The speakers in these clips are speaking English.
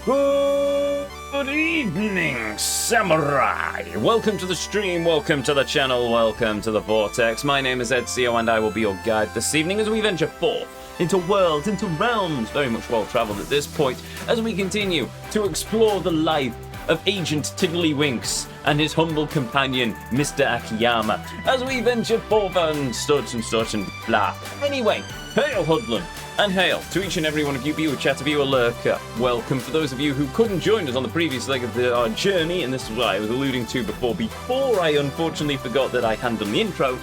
Good evening, samurai! Welcome to the stream, welcome to the channel, welcome to the Vortex. My name is Ezio and I will be your guide this evening as we venture forth into worlds, into realms, very much well-travelled at this point, as we continue to explore the life of Agent Tiddlywinks and his humble companion, Mr. Akiyama, as we venture forth and such and blah. Anyway, hail Hoodlum, and hail to each and every one of you, be a chatter, be a lurker. Welcome for those of you who couldn't join us on the previous leg of our journey, and this is what I was alluding to before I unfortunately forgot that I hadn't done the intro.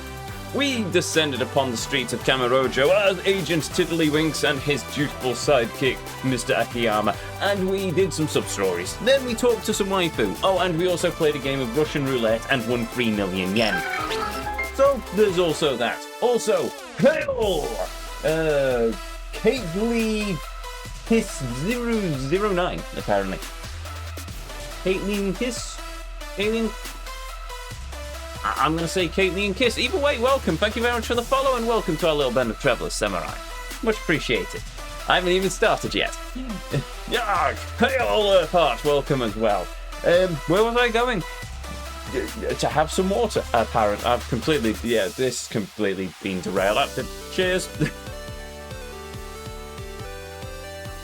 We descended upon the streets of Kamurocho as Agent Tiddlywinks and his dutiful sidekick, Mr. Akiyama, and we did some sub-stories. Then we talked to some waifu. Oh, and we also played a game of Russian roulette and won 3 million yen. So, there's also that. Also, hail! Kately Kiss 009, apparently. Caitlin Kiss? Alien? I'm going to say Caitlin Kiss. Either way, welcome. Thank you very much for the follow, and welcome to our little band of Travelers Samurai. Much appreciated. I haven't even started yet. Yarg! Hail, Earthheart! Welcome as well. Where was I going? To have some water, apparently. I've completely, this completely been derailed. Cheers.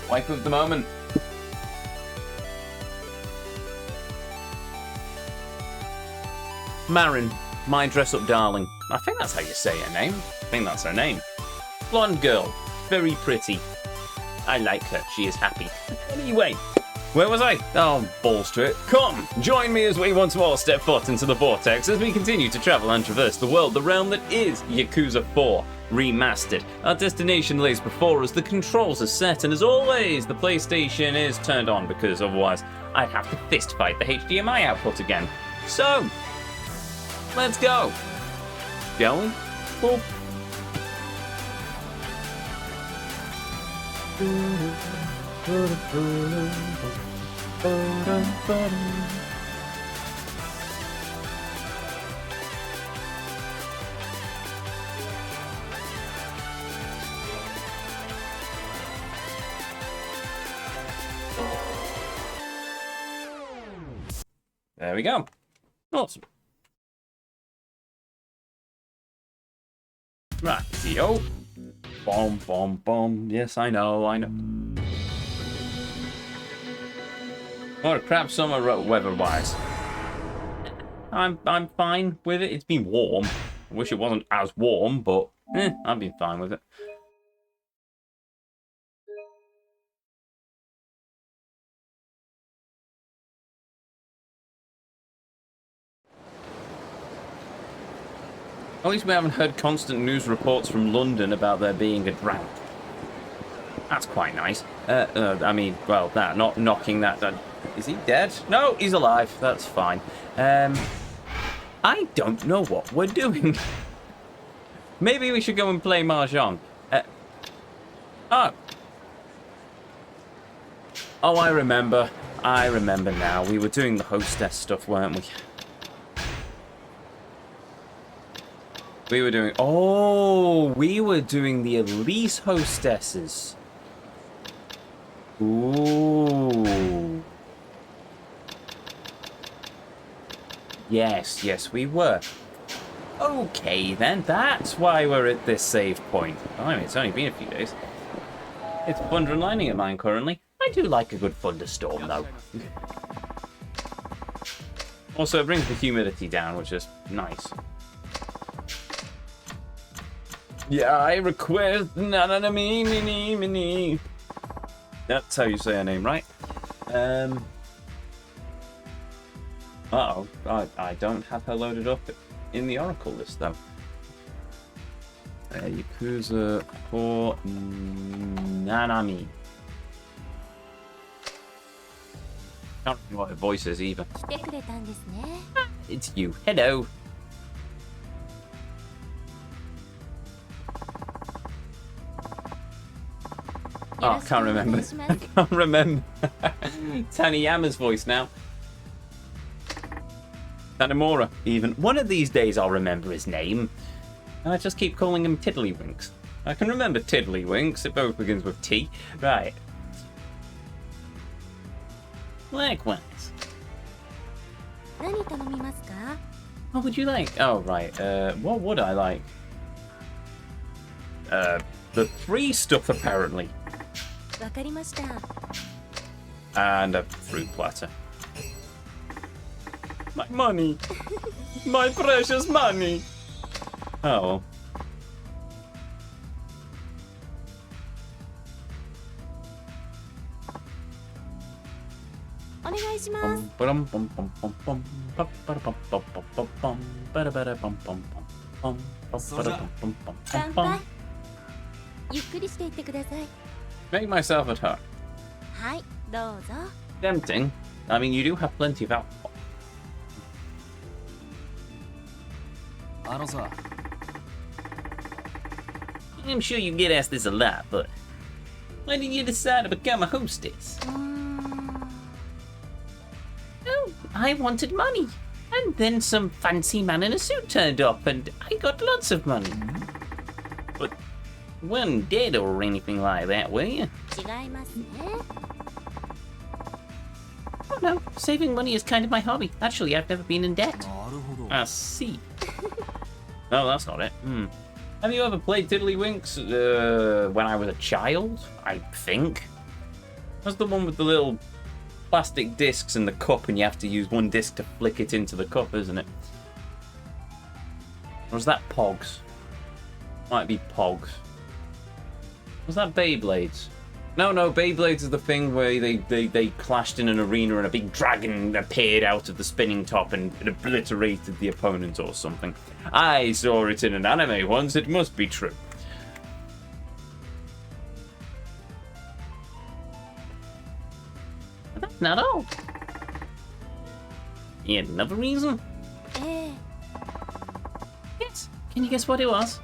Wife of the moment. Marin, my dress-up darling. I think that's how you say her name. I think that's her name. Blonde girl, very pretty. I like her, she is happy. Anyway, where was I? Oh, balls to it. Come, join me as we once more step foot into the Vortex as we continue to travel and traverse the world, the realm that is Yakuza 4 Remastered. Our destination lays before us, the controls are set, and as always, the PlayStation is turned on because otherwise I'd have to fist fight the HDMI output again. So, let's go. Shall we? Boop. There we go. Awesome. Right, Ezio. Bomb, bomb, bomb. Yes, I know. What a crap summer weather-wise. I'm fine with it. It's been warm. I wish it wasn't as warm, but I've been fine with it. At least we haven't heard constant news reports from London about there being a drought. That's quite nice. I mean, well, that, not knocking that down. Is he dead? No, he's alive. That's fine. I don't know what we're doing. Maybe we should go and play Mahjong. Oh, I remember. I remember now. We were doing the hostess stuff, weren't we? We were doing the Elise hostesses. Ooh. Yes, we were. Okay, then. That's why we're at this save point. I mean, it's only been a few days. It's thunder and lightning at mine currently. I do like a good thunderstorm, though. Also, it brings the humidity down, which is nice. Yeah, I request me. That's how you say her name, right? Uh-oh, I don't have her loaded up in the Oracle list, though. Yakuza 4 Nanami. Can't remember what her voice is either. It's you. Hello. Oh, I can't remember. I can't remember Taniyama's voice now. Tanimura, even. One of these days I'll remember his name. And I just keep calling him Tiddlywinks. I can remember Tiddlywinks. It both begins with T. Right. Likewise. What would you like? Oh, right. What would I like? The free stuff, apparently. And a fruit platter. My money! My precious money! Oh. Make myself at home. Tempting. I mean, you do have plenty of alcohol. I'm sure you get asked this a lot, but why did you decide to become a hostess? Oh, I wanted money. And then some fancy man in a suit turned up and I got lots of money. But you weren't dead or anything like that, were you? Oh no, saving money is kind of my hobby. Actually, I've never been in debt. I see. No, that's not it. Have you ever played Tiddlywinks when I was a child? I think. That's the one with the little plastic discs in the cup and you have to use one disc to flick it into the cup, isn't it? Or was that Pogs? Might be Pogs. Was that Beyblades? No, Beyblades is the thing where they clashed in an arena and a big dragon appeared out of the spinning top and it obliterated the opponent or something. I saw it in an anime once, it must be true. But that's not all. Yet another reason? Yes, can you guess what it was?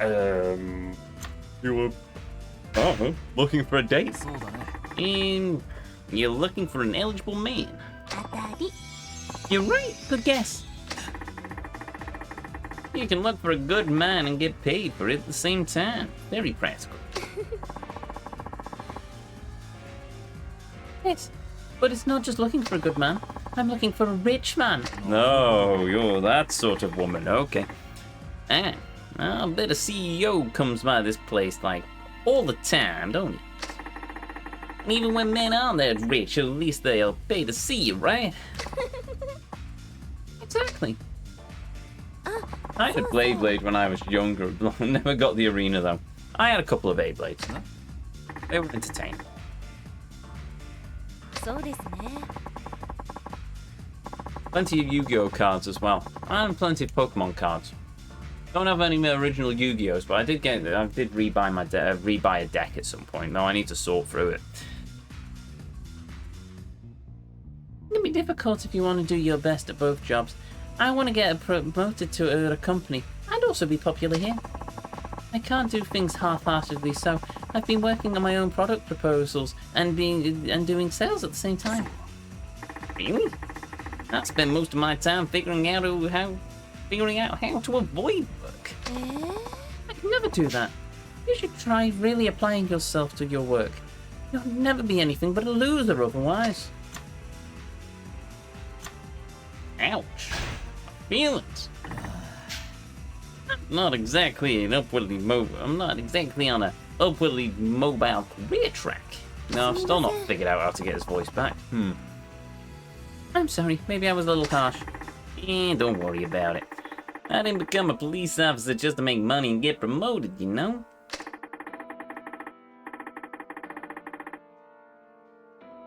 You were... Oh, looking for a date? And you're looking for an eligible man. You're right, good guess. You can look for a good man and get paid for it at the same time. Very practical. Yes, but it's not just looking for a good man. I'm looking for a rich man. No, you're that sort of woman, okay. Ah, I'll bet a CEO comes by this place like all the time, don't he? Even when men aren't that rich, at least they'll pay to see you, right? Exactly. I had a Beyblade when I was younger. Never got the arena though. I had a couple of Beyblades. They were entertaining. Plenty of Yu-Gi-Oh cards as well, and plenty of Pokemon cards. Don't have any original Yu-Gi-Ohs, but I did rebuy a deck at some point. No, I need to sort through it. It'll be difficult if you want to do your best at both jobs. I want to get promoted to a company and also be popular here. I can't do things half-heartedly, so I've been working on my own product proposals and doing sales at the same time. Really? I spend most of my time figuring out how to avoid work. I can never do that. You should try really applying yourself to your work. You'll never be anything but a loser otherwise. Ouch. Feelings. I'm not exactly on an upwardly mobile career track. No, I've still not figured out how to get his voice back. I'm sorry, maybe I was a little harsh. Don't worry about it. I didn't become a police officer just to make money and get promoted, you know?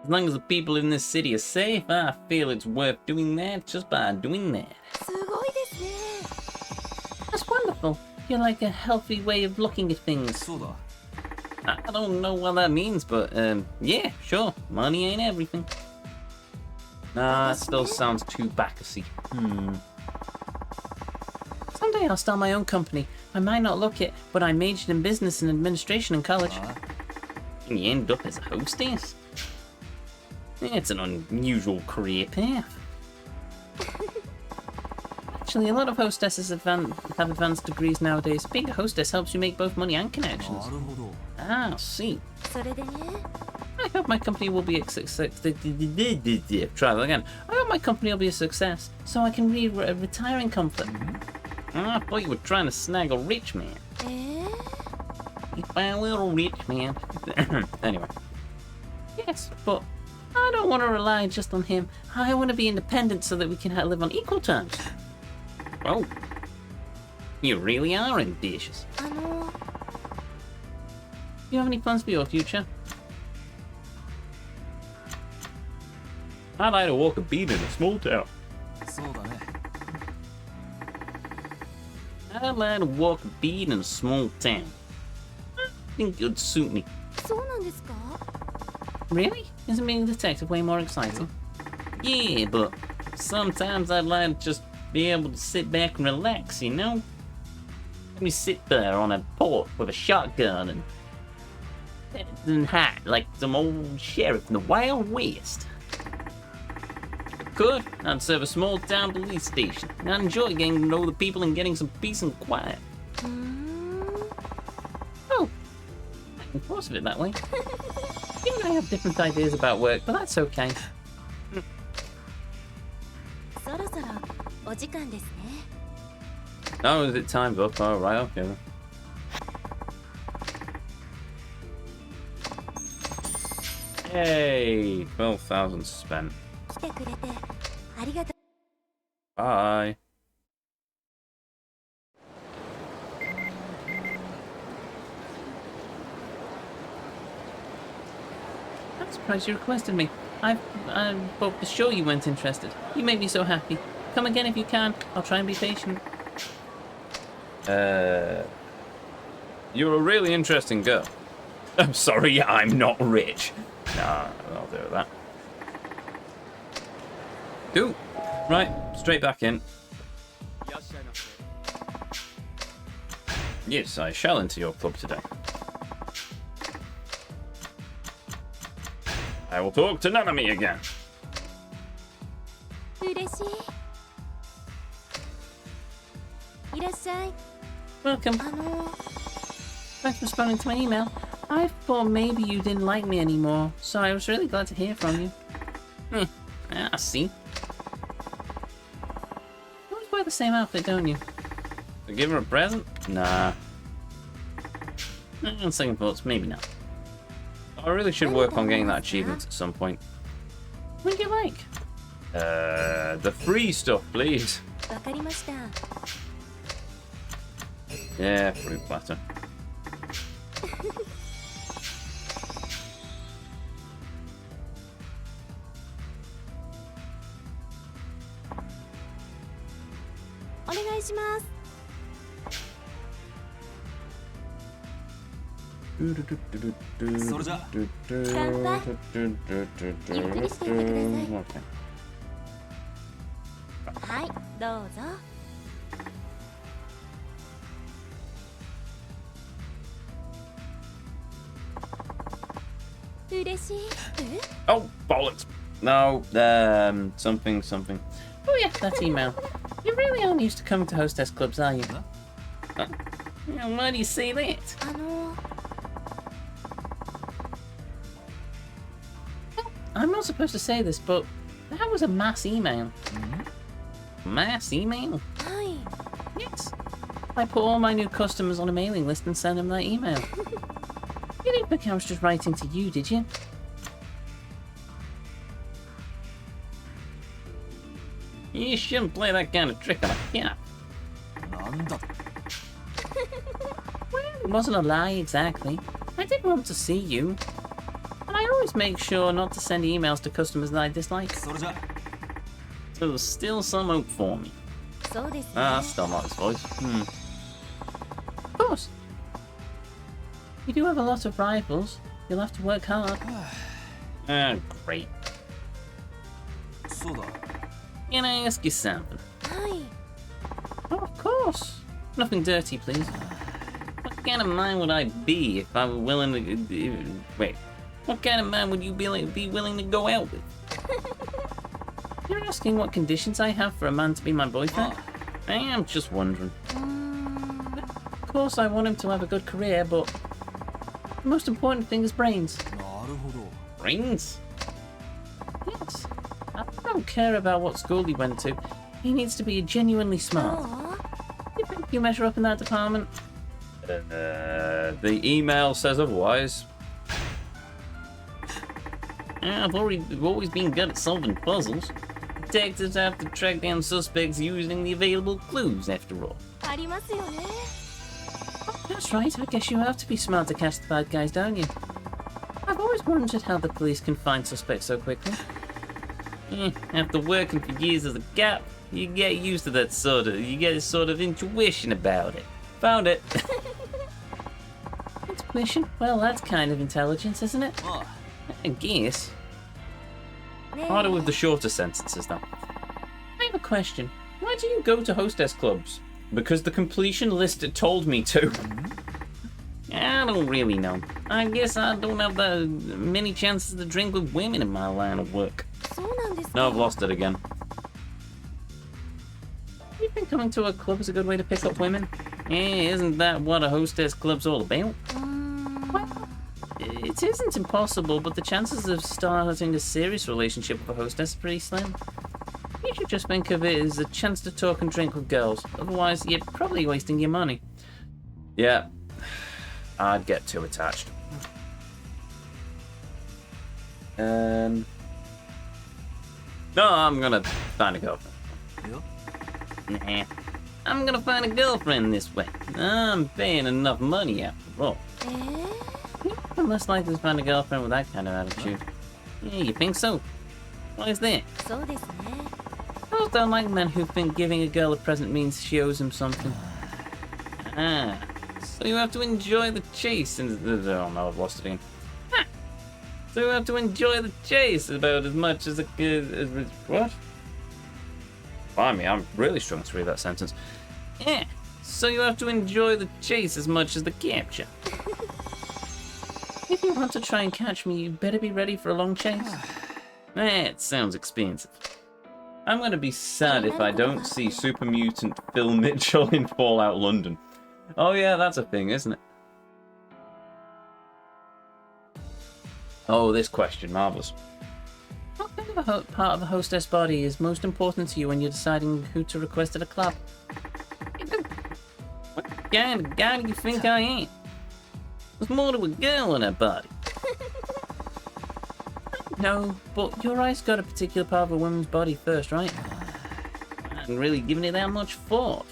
As long as the people in this city are safe, I feel it's worth doing that just by doing that. That's wonderful. You're like a healthy way of looking at things. I don't know what that means, but yeah, sure. Money ain't everything. Nah, that still sounds too backasy. Someday I'll start my own company. I might not look it, but I majored in business and administration in college. And you end up as a hostess? It's an unusual career path. Actually, a lot of hostesses have advanced degrees nowadays. Being a hostess helps you make both money and connections. Ah, see. I hope my company will be a success. Try that again. I hope my company will be a success, so I can retire in comfort. I thought you were trying to snag a rich man. If I were a rich man. Anyway. Yes, but I don't want to rely just on him. I want to be independent so that we can live on equal terms. Oh. You really are ambitious. Do you have any plans for your future? I'd like to walk a beat in a small town. I'd like to walk a beat in a small town. I think you'd suit me. Really? Isn't being a detective way more exciting? Yeah, but sometimes I'd like to just be able to sit back and relax, you know? Let me sit there on a porch with a shotgun and hat like some old sheriff in the Wild West. If I could, I'd serve a small town police station. I'd enjoy getting to know the people and getting some peace and quiet. Oh, I can force it that way. You and I have different ideas about work, but that's okay. Oh, is it time's up? Oh, right, okay. Yay! 12,000 spent. Bye. I'm surprised you requested me. I thought for sure you weren't interested. You make me so happy. Come again if you can. I'll try and be patient. You're a really interesting girl. I'm sorry, I'm not rich. Nah, I'll do that. Cool. Right, straight back in. Yes, I shall enter your club today. I will talk to Nanami again. Welcome. Thanks for responding to my email. I thought maybe you didn't like me anymore, so I was really glad to hear from you. I see. You always wear the same outfit, don't you? To give her a present? Nah. On second thoughts, maybe not. I really should work on getting that achievement at some point. What do you like? The free stuff, please. Yeah, fruit platter. Oh, bollocks. No, something. Oh yeah, that email. You really aren't used to coming to hostess clubs, are you? Why do you say that? I'm not supposed to say this, but that was a mass email. Mass email? Yes. I put all my new customers on a mailing list and sent them that email. You didn't think I was just writing to you, did you? You shouldn't play that kind of trick on a cat. Well, it wasn't a lie exactly. I did want to see you. And I always make sure not to send emails to customers that I dislike. So there's still some hope for me. Still not his voice. Of course. You do have a lot of rivals. You'll have to work hard. Great. Can I ask you something? Oh, of course. Nothing dirty, please. What kind of man would I be if I were willing to... Wait. What kind of man would you be willing to go out with? You're asking what conditions I have for a man to be my boyfriend? I am just wondering. Of course, I want him to have a good career, but the most important thing is brains. brains? Yes. I don't care about what school he went to. He needs to be genuinely smart. Do you think you measure up in that department? The email says otherwise. I've always been good at solving puzzles. Detectives have to track down suspects using the available clues, after all. That's right, I guess you have to be smart to catch the bad guys, don't you? I've always wondered how the police can find suspects so quickly. After working for years as a cop, you get used to that you get a sort of intuition about it. Found it. Intuition? Well, that's kind of intelligence, isn't it? I guess. Harder with the shorter sentences, though. I have a question. Why do you go to hostess clubs? Because the completion list told me to. I don't really know. I guess I don't have that many chances to drink with women in my line of work. No, I've lost it again. You think coming to a club is a good way to pick up women? Isn't that what a hostess club's all about? Well, it isn't impossible, but the chances of starting a serious relationship with a hostess are pretty slim. You should just think of it as a chance to talk and drink with girls. Otherwise, you're probably wasting your money. Yeah, I'd get too attached. No, I'm gonna find a girlfriend. Nah, I'm gonna find a girlfriend this way. I'm paying enough money after all. I'm less likely to find a girlfriend with that kind of attitude. Yeah, you think so? Why is that? Girls don't like men who think giving a girl a present means she owes him something. So you have to enjoy the chase and... Oh no, I've lost it again. So you have to enjoy the chase about as much as what? Blimey, I'm really struggling to read that sentence. Yeah, so you have to enjoy the chase as much as the capture. If you want to try and catch me, you better be ready for a long chase. That sounds expensive. I'm gonna be sad if I don't see Super Mutant Phil Mitchell in Fallout London. Oh yeah, that's a thing, isn't it? Oh, this question, marvellous. What kind of a part of the hostess body is most important to you when you're deciding who to request at a club? What kind of guy do you think I am? There's more to a girl in her body. No, but your eyes got a particular part of a woman's body first, right? I hadn't really given it that much thought.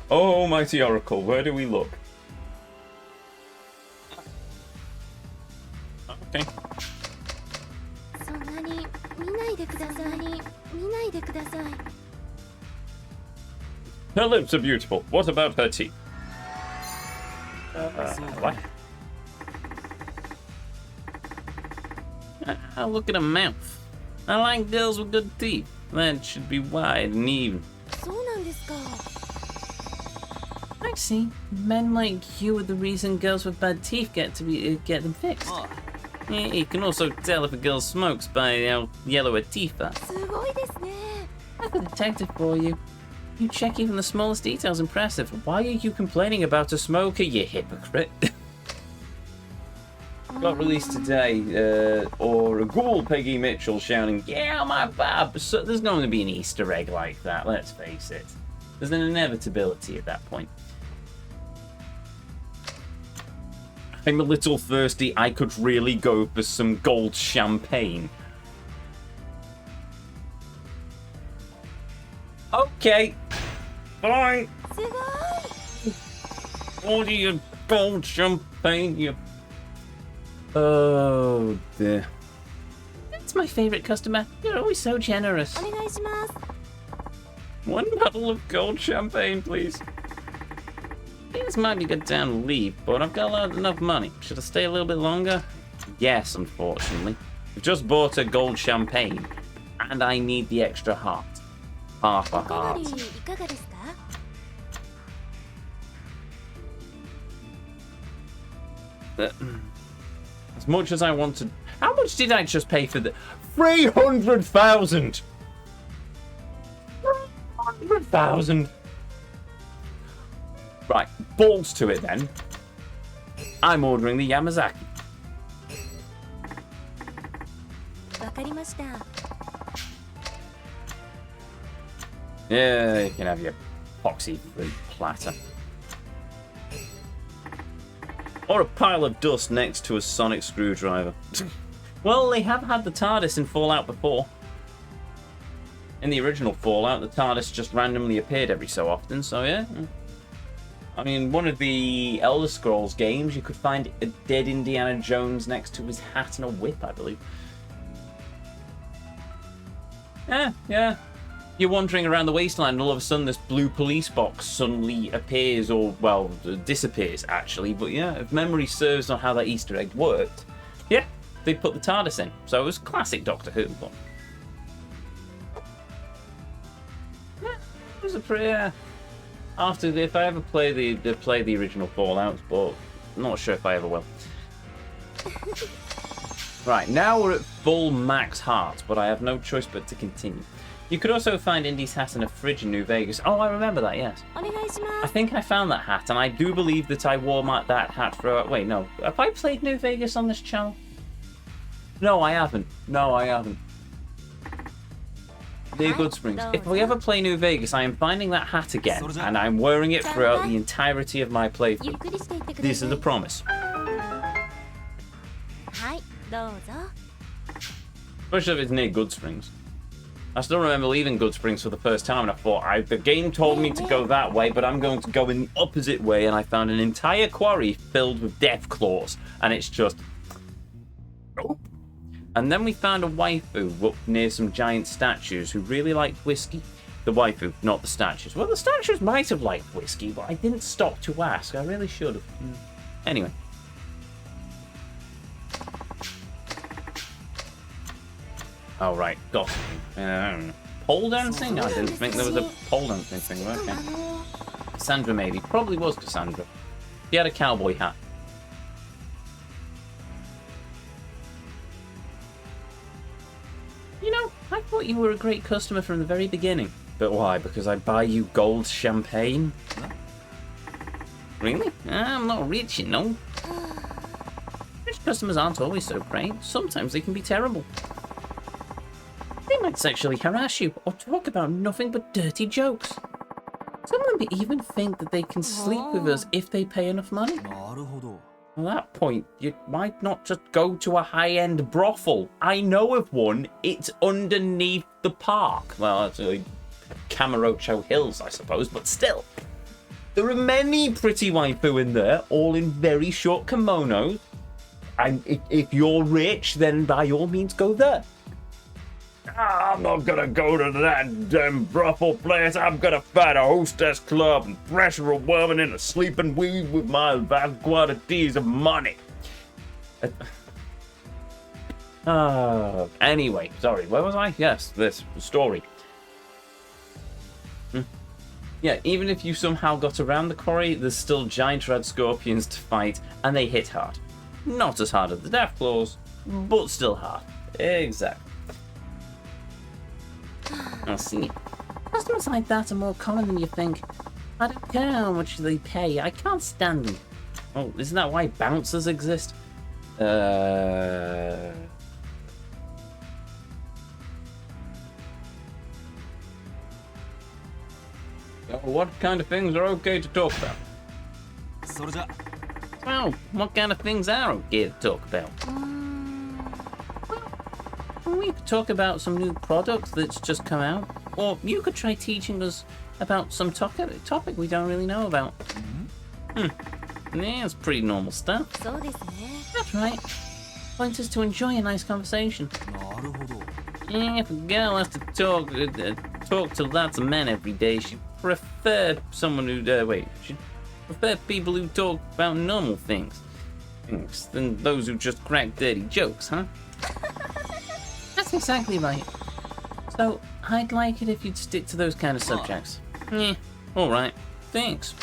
Oh, mighty Oracle, where do we look? Okay. Her lips are beautiful. What about her teeth? What? Look at her mouth. I like girls with good teeth. That should be wide and even. I see. Men like you are the reason girls with bad teeth get them fixed. Yeah, you can also tell if a girl smokes by how yellow her teeth are. I'm a detective for you. You check even the smallest details. Impressive. Why are you complaining about a smoker, you hypocrite? Got released today, or a ghoul Peggy Mitchell shouting, "Yeah, my bab!" So there's going to be an Easter egg like that, let's face it. There's an inevitability at that point. I'm a little thirsty. I could really go for some gold champagne. Okay. Fine. Order your gold champagne, you... Oh, dear. That's my favorite customer. You're always so generous. One bottle of gold champagne, please. This might be a good time to leave, but I've got enough money. Should I stay a little bit longer? Yes, unfortunately. We've just bought a gold champagne, and I need the extra heart. Half a heart. As much as I wanted... How much did I just pay for the... 300,000! 300,000! Right, balls to it then. I'm ordering the Yamazaki. Yeah, you can have your epoxy-free platter. Or a pile of dust next to a sonic screwdriver. Well, they have had the TARDIS in Fallout before. In the original Fallout, the TARDIS just randomly appeared every so often, so yeah. I mean, one of the Elder Scrolls games, you could find a dead Indiana Jones next to his hat and a whip, I believe. Yeah. You're wandering around the wasteland and all of a sudden this blue police box suddenly appears, or, well, disappears, actually. But yeah, if memory serves on how that Easter egg worked, yeah, they put the TARDIS in. So it was classic Doctor Who. But yeah, it was a pretty... if I ever play the original Fallouts, but I'm not sure if I ever will. Right, now we're at full max heart, but I have no choice but to continue. You could also find Indy's hat in a fridge in New Vegas. Oh, I remember that, yes. I think I found that hat, and I do believe that I wore that hat for... Wait, no. Have I played New Vegas on this channel? No, I haven't. Dear Goodsprings, if we ever play New Vegas, I am finding that hat again, and I'm wearing it throughout the entirety of my playthrough. This is a promise. Especially if it's near Goodsprings. I still remember leaving Goodsprings for the first time, and I thought, the game told me to go that way, but I'm going to go in the opposite way, and I found an entire quarry filled with death claws, and it's just... Nope. And then we found a waifu up near some giant statues who really liked whiskey. The waifu, not the statues. Well, the statues might have liked whiskey, but I didn't stop to ask. I really should have. Anyway. Oh, right. Gossiping. Pole dancing? I didn't think there was a pole dancing thing. Okay. Cassandra, maybe. Probably was Cassandra. She had a cowboy hat. You know, I thought you were a great customer from the very beginning. But why? Because I buy you gold champagne? Really? I'm not rich, you know. Rich customers aren't always so great. Sometimes they can be terrible. They might sexually harass you or talk about nothing but dirty jokes. Some of them even think that they can sleep with us if they pay enough money. At that point, you might not just go to a high-end brothel. I know of one. It's underneath the park. Well, actually, Kamurocho Hills, I suppose, but still. There are many pretty waifu in there, all in very short kimonos. And if you're rich, then by all means go there. I'm not gonna go to that damn brothel place. I'm gonna find a hostess club and pressure a woman into sleeping with my vast quantities of money. Anyway, sorry, where was I? Yes, this story. Yeah, even if you somehow got around the quarry, there's still giant red scorpions to fight, and they hit hard. Not as hard as the death claws, but still hard. Exactly. I see. Customers like that are more common than you think. I don't care how much they pay. I can't stand them. Oh, isn't that why bouncers exist? What kind of things are okay to talk about? Well, what kind of things are okay to talk about? We could talk about some new product that's just come out, or you could try teaching us about some topic we don't really know about. Yeah, it's pretty normal stuff. That's right. Point us to enjoy a nice conversation. Yeah, if a girl has to talk to lots of men every day, she'd prefer someone who she'd prefer people who talk about normal things than those who just crack dirty jokes, huh? That's exactly right. So, I'd like it if you'd stick to those kind of subjects. Yeah, alright. Thanks.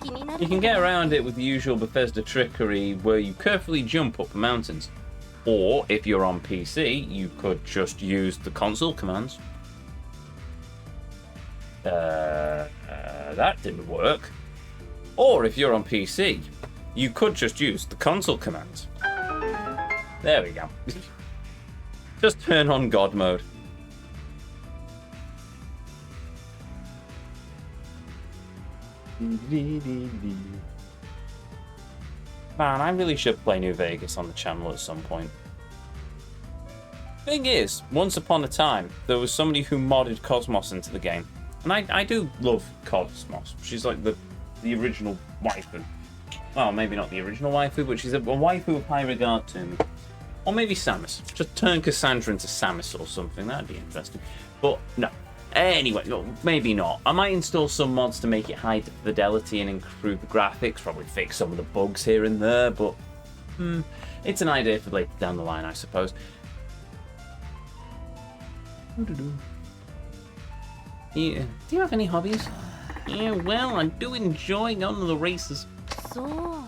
You can get around it with the usual Bethesda trickery where you carefully jump up the mountains. Or, if you're on PC, you could just use the console commands. That didn't work. Or, if you're on PC, you could just use the console command. There we go. Just turn on God mode. Man, I really should play New Vegas on the channel at some point. Thing is, once upon a time, there was somebody who modded Cosmos into the game. And I do love Cosmos. She's like the original waifu. Well, maybe not the original waifu, but she's a waifu of high regard to me. Or maybe Samus. Just turn Cassandra into Samus or something. That'd be interesting. But no. Anyway, no, maybe not. I might install some mods to make it high fidelity and improve the graphics. Probably fix some of the bugs here and there. But it's an idea for later down the line, I suppose. Yeah. Do you have any hobbies? Yeah, well, I do enjoy going to the races. So.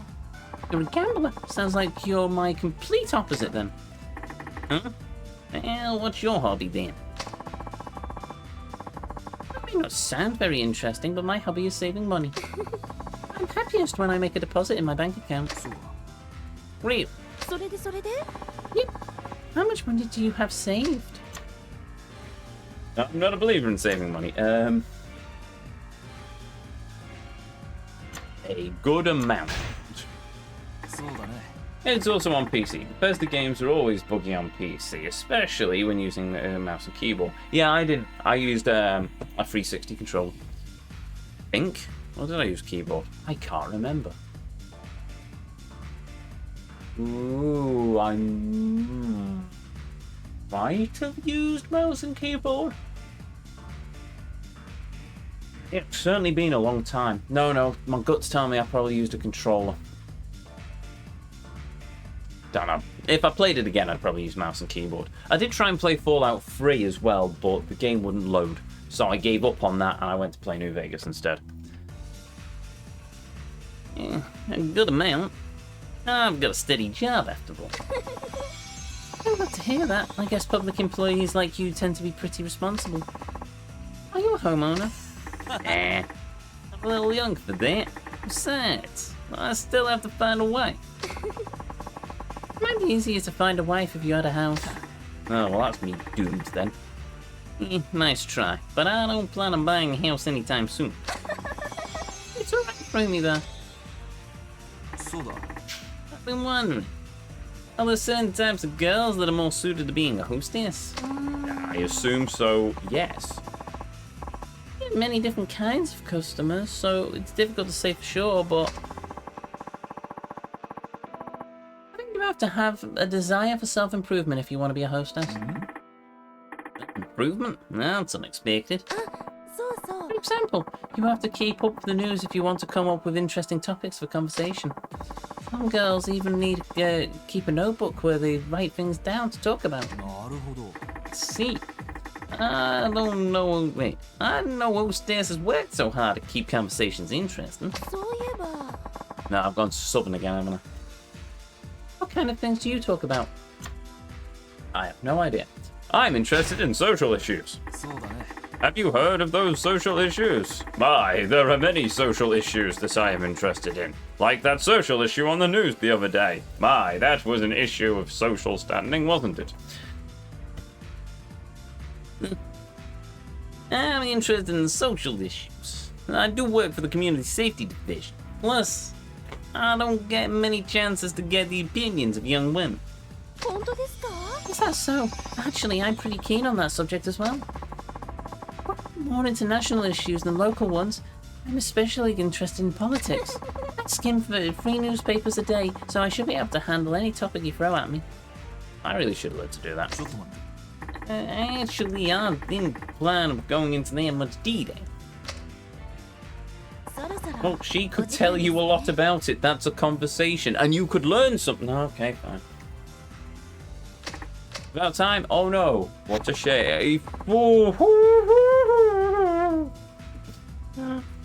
You're a gambler. Sounds like you're my complete opposite then. Huh? Well, what's your hobby then? That may not sound very interesting, but my hobby is saving money. I'm happiest when I make a deposit in my bank account. Real. Yep. How much money do you have saved? I'm not a believer in saving money. A good amount. It's also on PC. Bethesda games are always buggy on PC, especially when using mouse and keyboard. Yeah, I used a 360 controller. I think. Or did I use keyboard? I can't remember. Ooh, I might have used mouse and keyboard. It's certainly been a long time. No, my guts tell me I probably used a controller. Don't know. If I played it again, I'd probably use mouse and keyboard. I did try and play Fallout 3 as well, but the game wouldn't load. So I gave up on that and I went to play New Vegas instead. Yeah, a good amount. I've got a steady job after all. I'm glad to hear that. I guess public employees like you tend to be pretty responsible. Are you a homeowner? I'm a little young for that. Besides, I still have to find a wife. It might be easier to find a wife if you had a house. Oh, well, that's me doomed then. Nice try, but I don't plan on buying a house anytime soon. It's alright for me though. I've been wondering, are there certain types of girls that are more suited to being a hostess? I assume so, yes. Many different kinds of customers, so it's difficult to say for sure, but I think you have to have a desire for self-improvement if you want to be a hostess. Improvement? That's unexpected. For example, you have to keep up with the news if you want to come up with interesting topics for conversation. Some girls even need to keep a notebook where they write things down to talk about. See. I don't know. Wait, I didn't know hostesses worked so hard to keep conversations interesting. No, I've gone southern again, haven't I? What kind of things do you talk about? I have no idea. I'm interested in social issues. Have you heard of those social issues? My, there are many social issues that I am interested in. Like that social issue on the news the other day. My, that was an issue of social standing, wasn't it? I'm interested in social issues. I do work for the Community Safety Division. Plus, I don't get many chances to get the opinions of young women. Is that so? Actually, I'm pretty keen on that subject as well. More international issues than local ones. I'm especially interested in politics. I skim for 3 newspapers a day, so I should be able to handle any topic you throw at me. I really should learn to do that. Actually, I didn't plan on going into that much detail. Well, she could tell you a lot about it. That's a conversation. And you could learn something. Okay, fine. About time? Oh no. What a shame.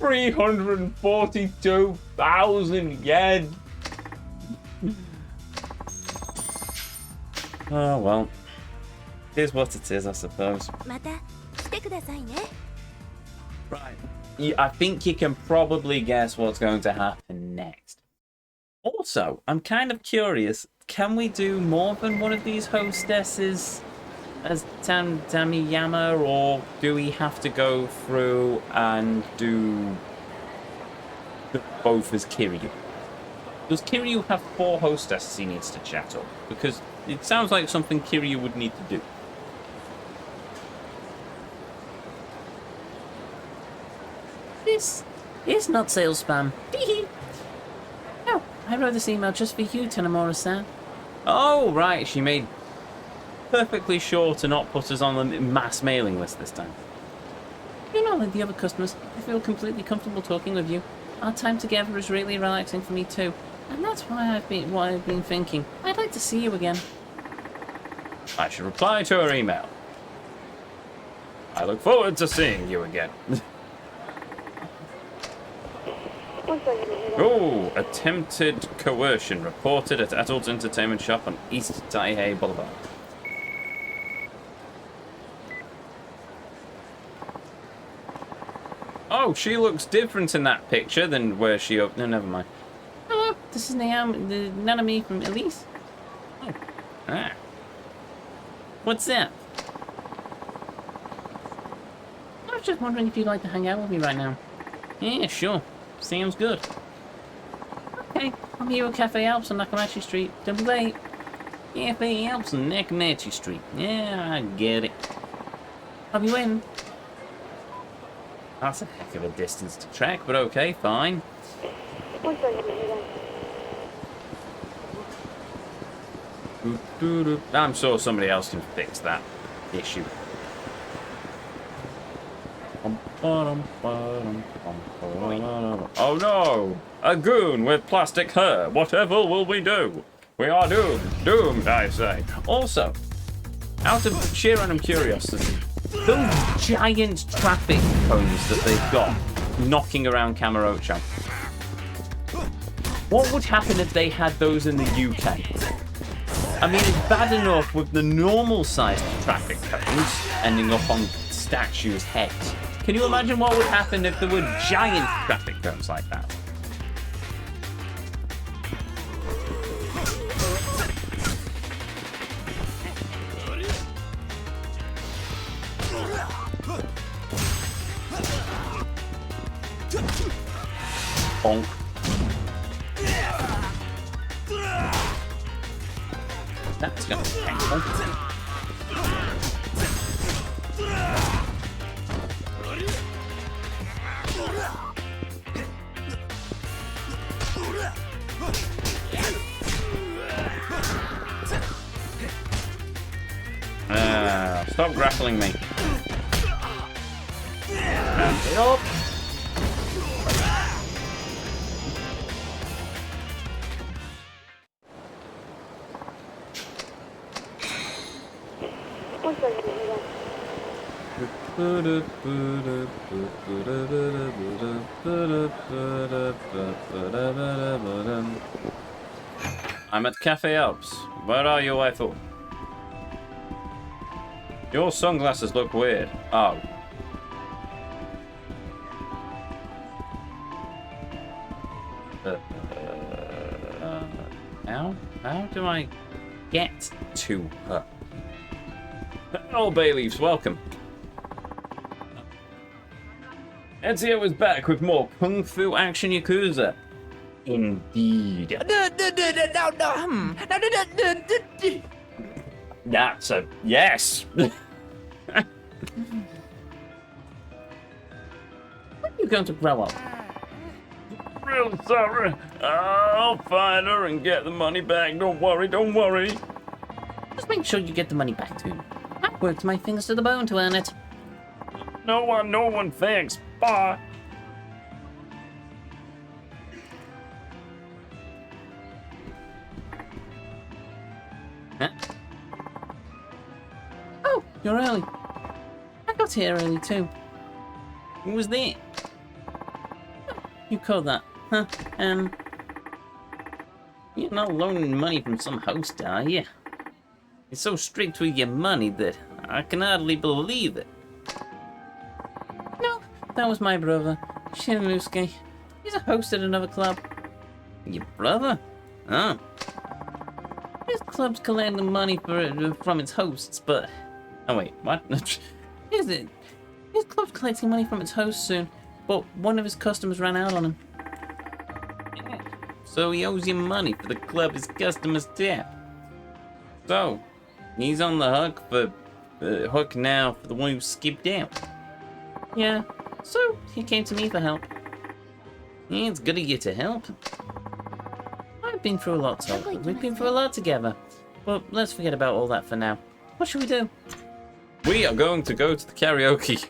342,000 yen. Oh well. Here's what it is, I suppose. Right. I think you can probably guess what's going to happen next. Or Also, I'm kind of curious, can we do more than one of these hostesses as Tamiyama, or do we have to go through and do both as Kiryu? Does Kiryu have 4 hostesses he needs to chat up? Because it sounds like something Kiryu would need to do. This is not sales spam. No, I wrote this email just for you, Tanemura-san. Oh, right, she made perfectly sure to not put us on the mass mailing list this time. You know, like the other customers, I feel completely comfortable talking with you. Our time together is really relaxing for me too. And that's why I've been thinking. I'd like to see you again. I should reply to her email. I look forward to seeing you again. Oh, attempted coercion reported at Adult Entertainment Shop on East Taihei Boulevard. Oh, she looks different in that picture than where she... No, never mind. Hello, this is Nanami from Elise. Oh. Ah. What's that? I was just wondering if you'd like to hang out with me right now. Yeah, sure. Sounds good. Okay, I'll meet you at Cafe Alps on Nakamachi Street. Don't be late. Cafe Alps on Nakamachi Street. Yeah, I get it. I'll be waiting. That's a heck of a distance to trek, but okay, fine. I'm sure somebody else can fix that issue. Oh no! A goon with plastic hair! Whatever will we do? We are doomed! Doomed, I say. Also, out of sheer random curiosity, those giant traffic cones that they've got knocking around Kamurocho, what would happen if they had those in the UK? I mean, it's bad enough with the normal sized traffic cones ending up on statues' heads. Can you imagine what would happen if there were giant traffic cones like that? Bonk. That's gonna be painful. Stop grappling me. Help! I'm at Cafe Alps. Where are you, I thought? Your sunglasses look weird. Oh. How do I get to her? Oh, Bayleaves, welcome. Ezio is back with more Kung Fu Action Yakuza. Indeed. That's a yes. When are you going to grow up? Real sorry. I'll find her and get the money back. Don't worry, don't worry. Just make sure you get the money back too. I worked my fingers to the bone to earn it. No one, thanks. Bye. Huh? Oh, you're early. I got here early too. Who was there? You call that, huh? You're not loaning money from some host, are you? You're so strict with your money that I can hardly believe it. No, that was my brother, Shinanusuke. He's a host at another club. Your brother? Oh. His club's collecting money from its hosts, but... Oh, wait, what? Is it? His club's collecting money from its hosts soon, but one of his customers ran out on him. Yeah. So he owes you money for the club his customers debt. So, he's on the hook now for the one who skipped out. Yeah, so he came to me for help. Yeah, it's good of you to help. I've been through a lot, we've been through a lot together. But let's forget about all that for now. What should we do? We are going to go to the karaoke.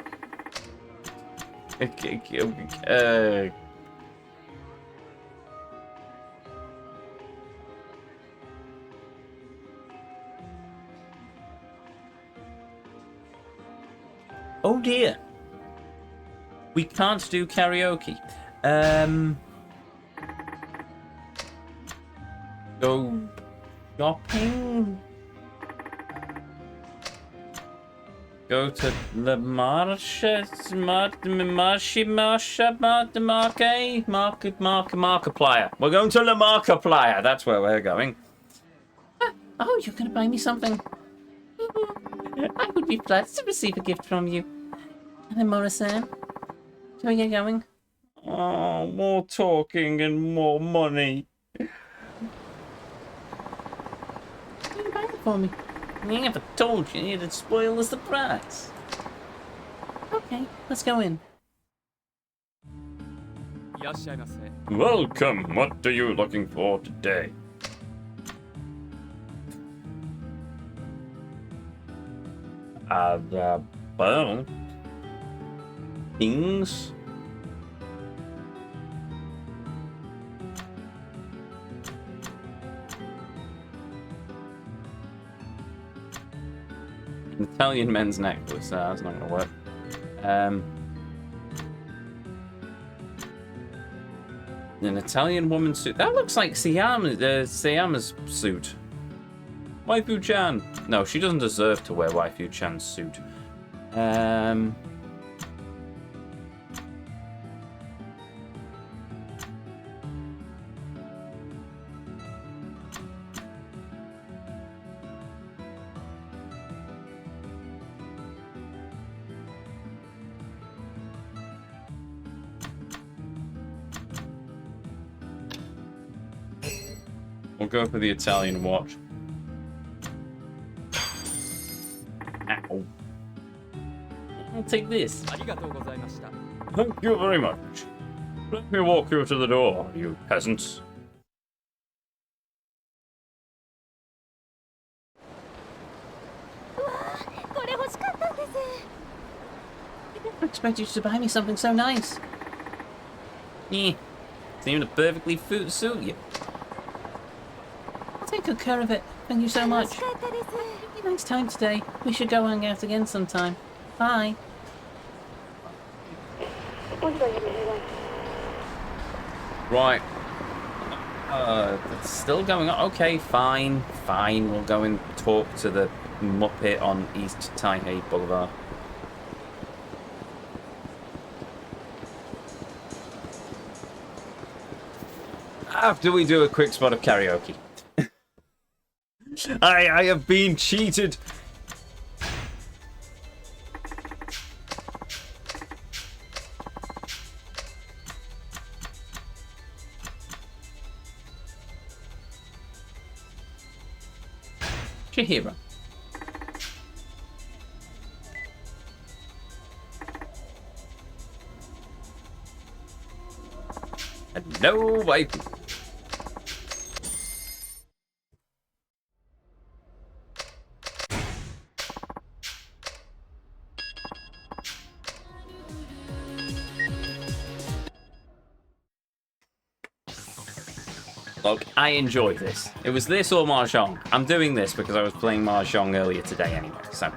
Oh dear. We can't do karaoke. Go shopping? Go to the markiplier. We're going to the markiplier. That's where we're going. Oh, you're gonna buy me something. I would be flattered to receive a gift from you. And then Morrison, where are you going? Oh, more talking and more money. What are you buying it for me? I never told you, it'd spoil the surprise. Okay, let's go in. Welcome. What are you looking for today? Well, things. An Italian men's necklace. That's not gonna work. An Italian woman's suit. That looks like Sayama's suit. Waifu-chan. No, she doesn't deserve to wear Waifu-chan's suit. We'll go for the Italian watch. Ow. I'll take this. Thank you very much. Let me walk you to the door, you peasants. I expect you to buy me something so nice. Yeah, seemed to perfectly suit you. I'll take good care of it. Thank you so much. Have a nice time today. We should go hang out again sometime. Bye. Right. It's still going on. Okay, fine. We'll go and talk to the Muppet on East Taihei Boulevard. After we do a quick spot of karaoke. I have been cheated. Chihiro. Hello, waifu. Look, I enjoy this. It was this or Mahjong. I'm doing this because I was playing Mahjong earlier today anyway, so...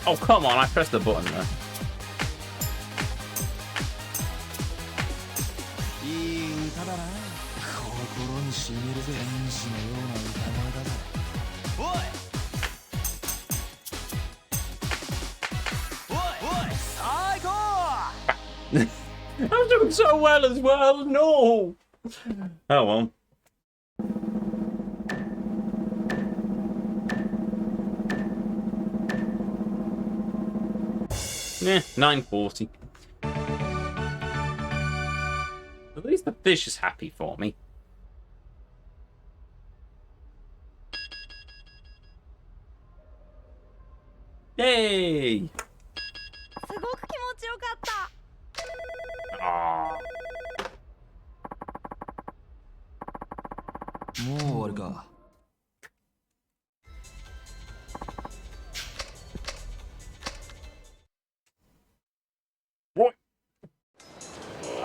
Oh, come on, I pressed the button there. I'm doing so well as well, no! Oh well. Yeah, 940. At least the fish is happy for me. Yay! Aww. もう終わりか。 Right.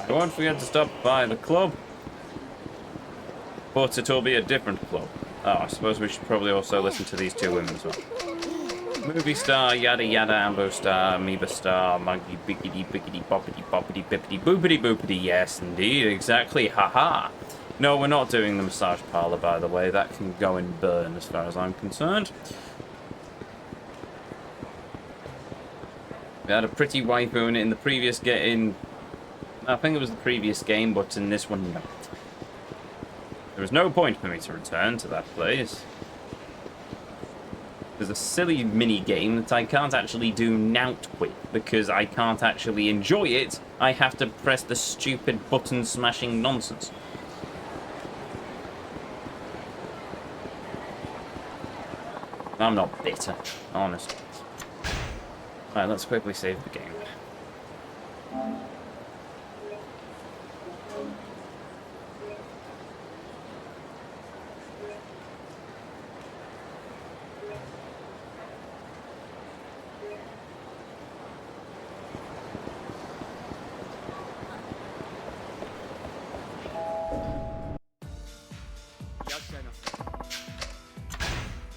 I won't forget to stop by the club. But it'll be a different club. Oh, I suppose we should probably also listen to these two women as well. Movie star, yada yada, ambo star, amoeba star, monkey, biggity, biggity, boppity, boppity, bippity, boopity, boopity. Yes, indeed, exactly, haha. No, we're not doing the massage parlor, by the way. That can go in burn as far as I'm concerned. We had a pretty waifu in the previous game. I think it was the previous game, but in this one, no. There was no point for me to return to that place. There's a silly mini game that I can't actually do nout with because I can't actually enjoy it. I have to press the stupid button smashing nonsense. I'm not bitter, honest. Alright, let's quickly save the game.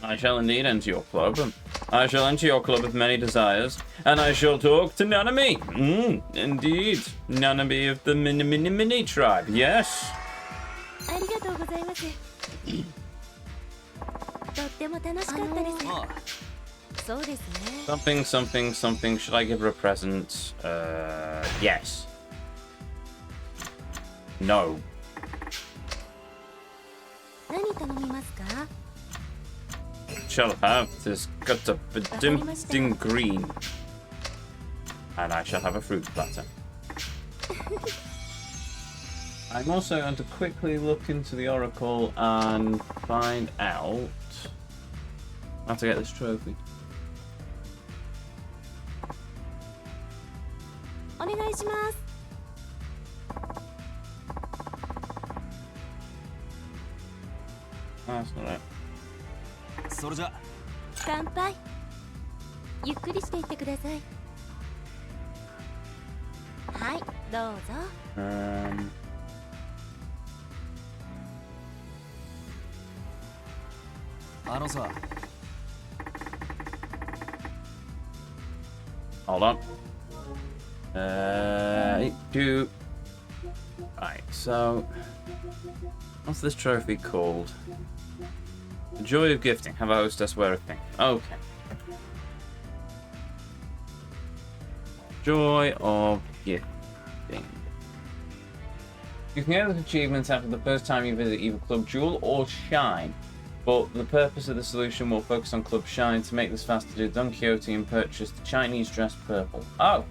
I shall indeed enter your club. I shall enter your club with many desires, and I shall talk to Nanami. Indeed. Nanami of the Mini tribe, yes. Something, something, something. Should I give her a present? Yes. No. Shall have this cut up a dimping green. And I shall have a fruit platter. I'm also going to quickly look into the Oracle and find out how to get this trophy. That's not it. それじゃ乾杯ゆっくりしていってくださいはいどうぞ あのさ Hold on. Right, so what's this trophy called? The joy of gifting. Have a hostess wear a thing. Okay. Joy of gifting. You can get those achievements after the first time you visit either Club Jewel or Shine. But the purpose of the solution will focus on Club Shine. To make this faster, do Don Quixote and purchase the Chinese dress purple. Oh!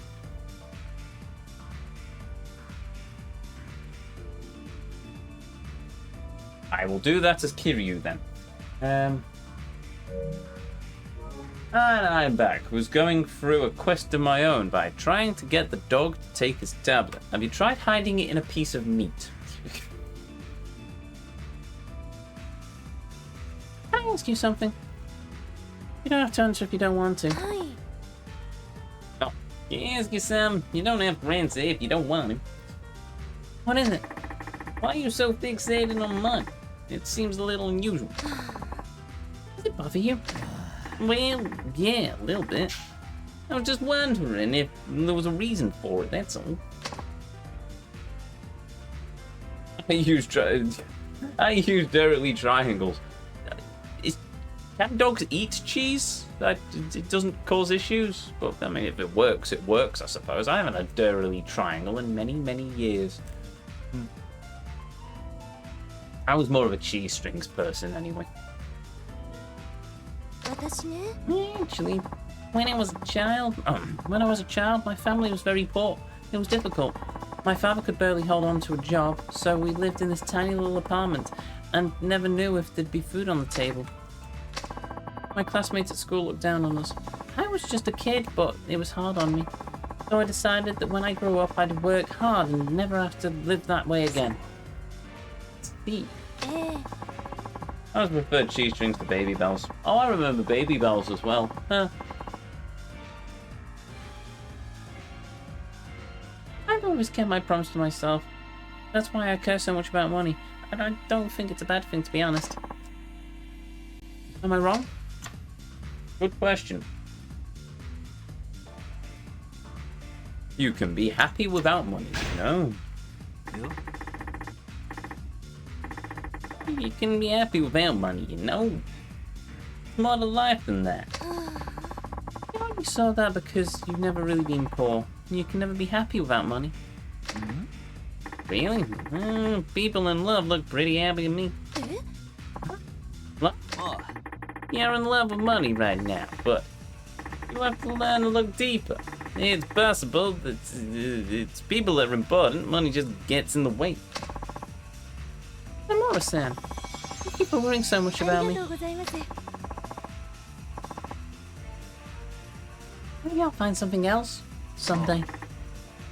I will do that as Kiryu then. And I'm back. Was going through a quest of my own by trying to get the dog to take his tablet. Have you tried hiding it in a piece of meat? Can I ask you something? You don't have to answer if you don't want to. No. Can I ask you some? You don't have to answer if you don't want to. What is it? Why are you so fixated on mud? It seems a little unusual. Does it bother you? Well, yeah, a little bit. I was just wondering if there was a reason for it, that's all. I use directly triangles. Can dogs eat cheese? It doesn't cause issues? But, I mean, if it works, I suppose. I haven't had directly triangle in many, many years. I was more of a cheese strings person, anyway. 私ね Actually, when I was a child, my family was very poor. It was difficult. My father could barely hold on to a job, so we lived in this tiny little apartment and never knew if there'd be food on the table. My classmates at school looked down on us. I was just a kid, but it was hard on me. So I decided that when I grew up, I'd work hard and never have to live that way again. See? ええ I always preferred cheese strings to baby bells. Oh, I remember baby bells as well. Huh. I've always kept my promise to myself. That's why I care so much about money. And I don't think it's a bad thing, to be honest. Am I wrong? Good question. You can be happy without money, you know? いや You can be happy without money, you know? It's more to life than that. You only saw that because you've never really been poor. You can never be happy without money. Really? People in love look pretty happy to me. え Look, ああ you're in love with money right now, but you have to learn to look deeper. It's possible that it's people that are important, money just gets in the way. Amora-san, thank you for worrying so much あ about り me. がとうございます Maybe I'll find something else someday.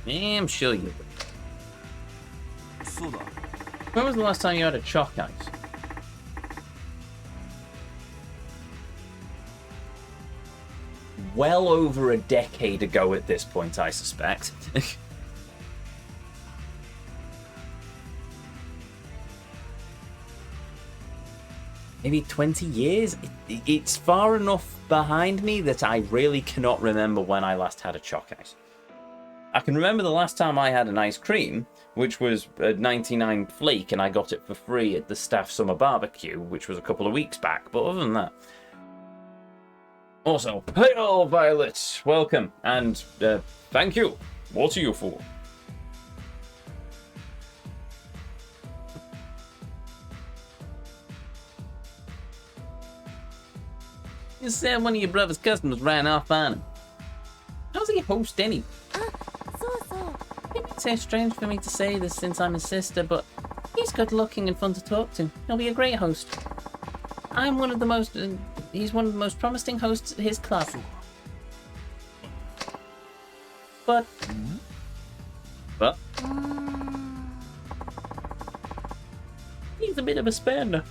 Yeah, I'm sure you will. そうだ When was the last time you had a chalk ice? Well over a decade ago at this point, I suspect. Maybe 20 years? It's far enough behind me that I really cannot remember when I last had a chalk ice. I can remember the last time I had an ice cream, which was a 99 flake, and I got it for free at the staff summer barbecue, which was a couple of weeks back, but other than that. Also, hey all Violet, welcome, and thank you. What are you for? You said one of your brother's customers ran off on him. How's he host any? あそうそう Maybe it's so strange for me to say this since I'm his sister, but he's good looking and fun to talk to. He'll be a great host. I'm one of the most... he's one of the most promising hosts at his club. But... But... うーん he's a bit of a spender.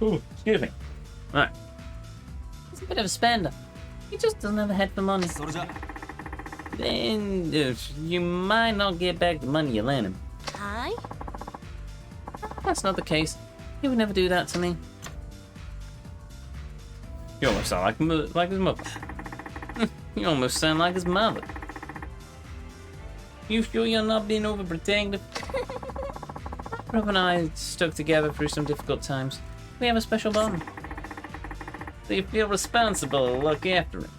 Ooh, excuse me. Right. He's a bit of a spender. He just doesn't have a head for money. それじゃ Then you might not get back the money you lent him. はい That's not the case. He would never do that to me. You almost sound like his mother. You almost sound like his mother. You sure you're not being overprotective? My brother and I stuck together through some difficult times. We have a special bond. So you feel responsible to look after him.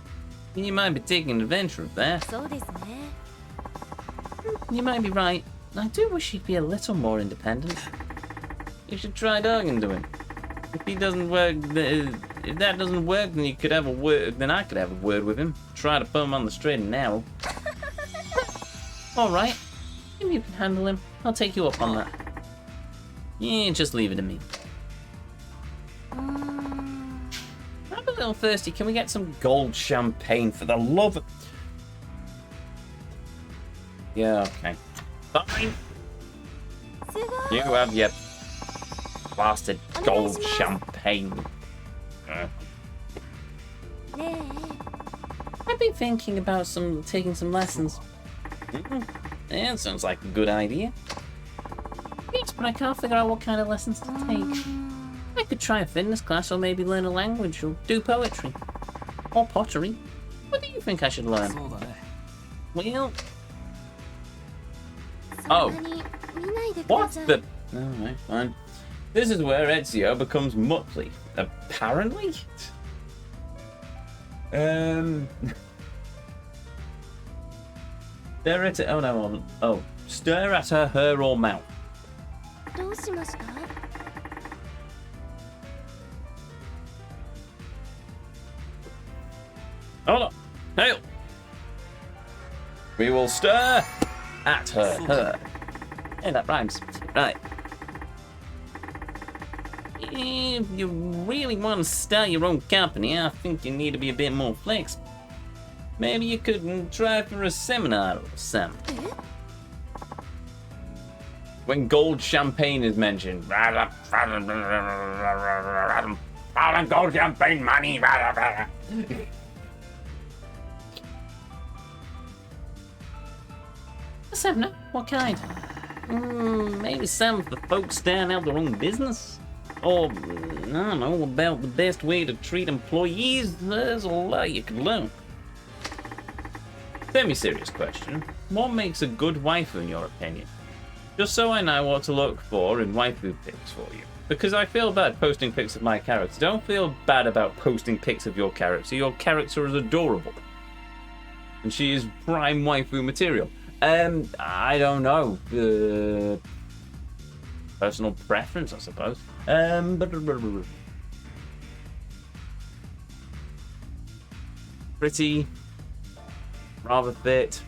You might be taking advantage of that. そうですね You might be right. I do wish he'd be a little more independent. You should try talking to him. If he doesn't work, if that doesn't work, then you could have a word. Then I could have a word with him. Try to put him on the straight and narrow. All right. Maybe you can handle him. I'll take you up on that. Yeah, just leave it to me. うーん I'm a little thirsty. Can we get some gold champagne for the love of... Yeah, okay. Fine. すごい You have your blasted gold champagne. ね I've been thinking about taking some lessons. Yeah, sounds like a good idea. Yes, but I can't figure out what kind of lessons to え take. I could try a fitness class or maybe learn a language or do poetry. Or pottery. What do you think I should learn? そうだね。 Well, そんなに見ないでくだ What さい。 the? Alright, fine. This is where Ezio becomes Muttley. Apparently? Stare at it. Oh no. Oh. Stare at her or mouth. どうしました？ Hold on. Hail. We will stare at her. Hey, that rhymes. Right. If you really want to start your own company, I think you need to be a bit more flexible. Maybe you could try for a seminar or something. え？ When gold champagne is mentioned. Gold champagne money. A seminar? What kind? Maybe some for folks starting out their own business? Or, I don't know, about the best way to treat employees. There's a lot you can learn. Semi-serious question. What makes a good waifu in your opinion? Just so I know what to look for in waifu pics for you. Because I feel bad posting pics of my character. Don't feel bad about posting pics of your character. Your character is adorable. And she is prime waifu material. I don't know. Personal preference, I suppose. Pretty. Rather fit.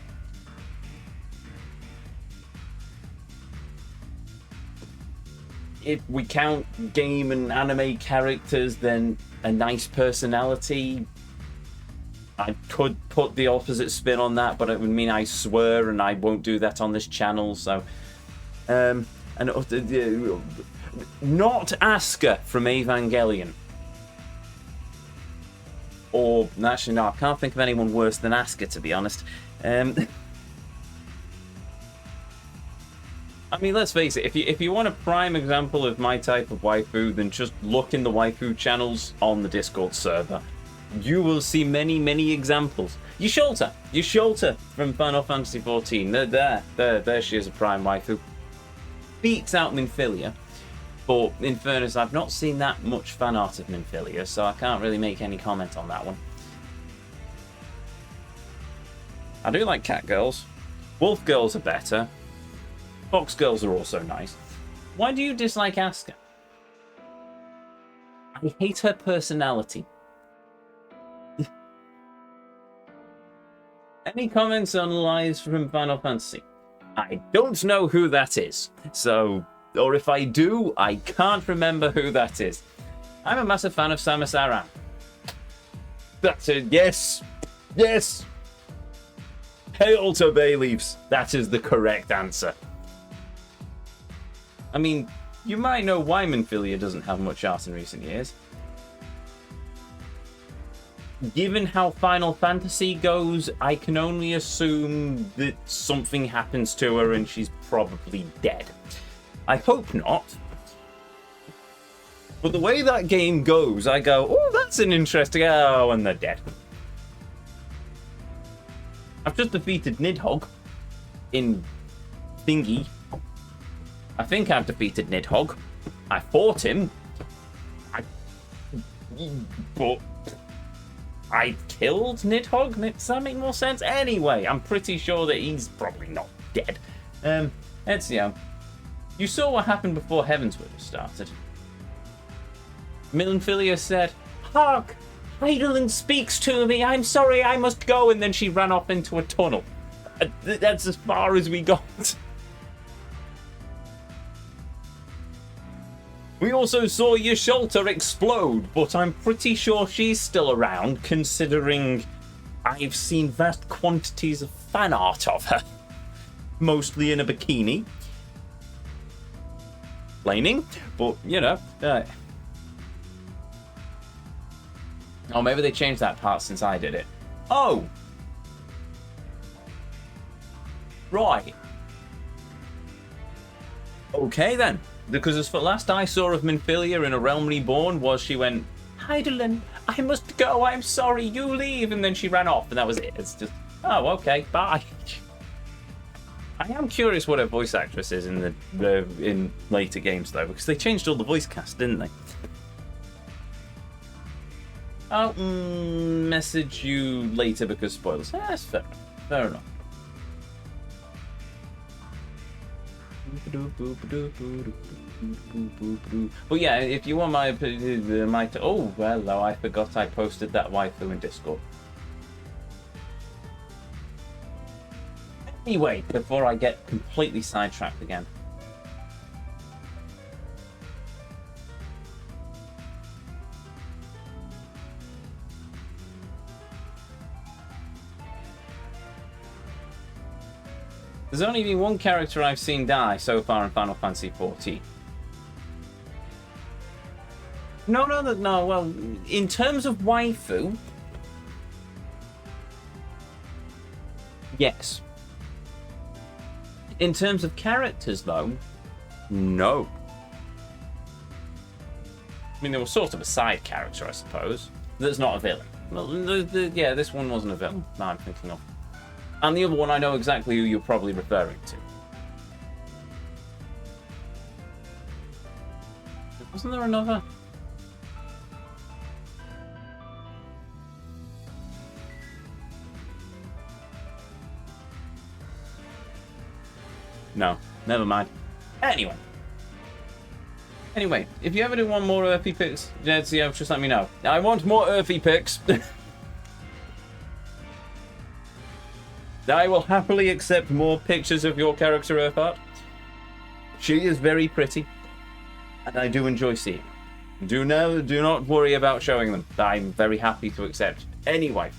If we count game and anime characters, then a nice personality. I could put the opposite spin on that, but it would mean I swear, and I won't do that on this channel. So, not Asuka from Evangelion, or actually no, I can't think of anyone worse than Asuka, to be honest. I mean, let's face it, if you want a prime example of my type of waifu, then just look in the waifu channels on the Discord server. You will see many, many examples. Yasholta from Final Fantasy XIV. There she is, a prime waifu. Beats out Minfilia, but in fairness, I've not seen that much fan art of Minfilia, so I can't really make any comment on that one. I do like cat girls. Wolf girls are better. Fox girls are also nice. Why do you dislike Asuka? I hate her personality. Any comments on lies from Final Fantasy? I don't know who that is. So, or if I do, I can't remember who that is. I'm a massive fan of Samus Aran. That's it. Yes. Yes. Hail to bay leaves. That is the correct answer. I mean, you might know why Minfilia doesn't have much art in recent years. Given how Final Fantasy goes, I can only assume that something happens to her and she's probably dead. I hope not. But the way that game goes, I go, oh, that's an interesting... Oh, and they're dead. I've just defeated Nidhogg in Thingy. I think I've defeated Nidhogg. I fought him. But I killed Nidhogg? Does that make more sense? Anyway, I'm pretty sure that he's probably not dead. Ezio, you saw what happened before Heavensward started. Minfilia said, "Hark! Heidelin speaks to me. I'm sorry, I must go." And then she ran off into a tunnel. That's as far as we got. We also saw Yasholta explode, but I'm pretty sure she's still around, considering I've seen vast quantities of fan art of her. Mostly in a bikini. Complaining, but, you know. Oh, maybe they changed that part since I did it. Oh! Right. Okay, then. Because as for last I saw of Minfilia in A Realm Reborn was she went Heidelin, I must go, I'm sorry, you leave. And then she ran off, and that was it. It's just, oh, okay, bye. I am curious what her voice actress is in in later games, though, because they changed all the voice cast, didn't they? I'll message you later because spoilers. Yeah, that's fair enough. Fair enough. But yeah, if you want my oh, hello, I forgot I posted that waifu in Discord. Anyway, before I get completely sidetracked again. There's only been one character I've seen die so far in Final Fantasy XIV. No, well, in terms of waifu, yes. In terms of characters, though, no. I mean, there was sort of a side character, I suppose, that's not a villain. Well, yeah, this one wasn't a villain that I'm thinking of. And the other one, I know exactly who you're probably referring to. Wasn't there another? No, never mind. Anyway, if you ever do want more Earthy pics, Ezio, just let me know. I want more Earthy pics. I will happily accept more pictures of your character, Earth Art. She is very pretty, and I do enjoy seeing them. Do not worry about showing them. I'm very happy to accept. Anyway,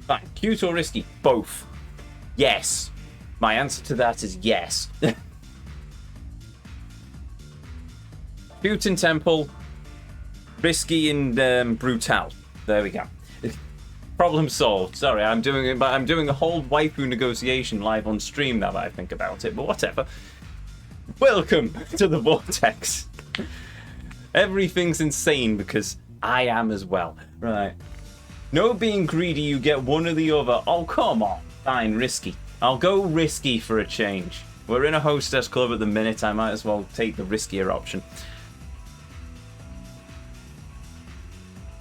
fine. Cute or risky? Both. Yes. My answer to that is yes. Cute in Temple, risky in Brutal. There we go. Problem solved. Sorry, I'm doing a whole waifu negotiation live on stream now that I think about it, but whatever. Welcome to the Vortex. Everything's insane because I am as well. Right. No being greedy, you get one or the other. Oh, come on. Fine, risky. I'll go risky for a change. We're in a hostess club at the minute. I might as well take the riskier option.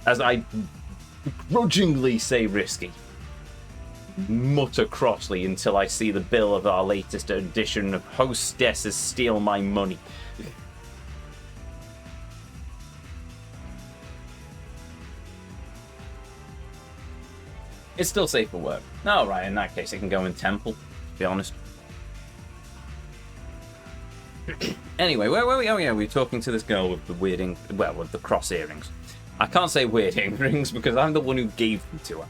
As I grudgingly say risky. Mutter crossly until I see the bill of our latest edition of Hostesses Steal My Money. It's still safe for work. Oh, right, in that case it can go in Temple, to be honest. Anyway, where were we? Oh yeah, we were talking to this girl with the with the cross earrings. I can't say weird earrings because I'm the one who gave them to her.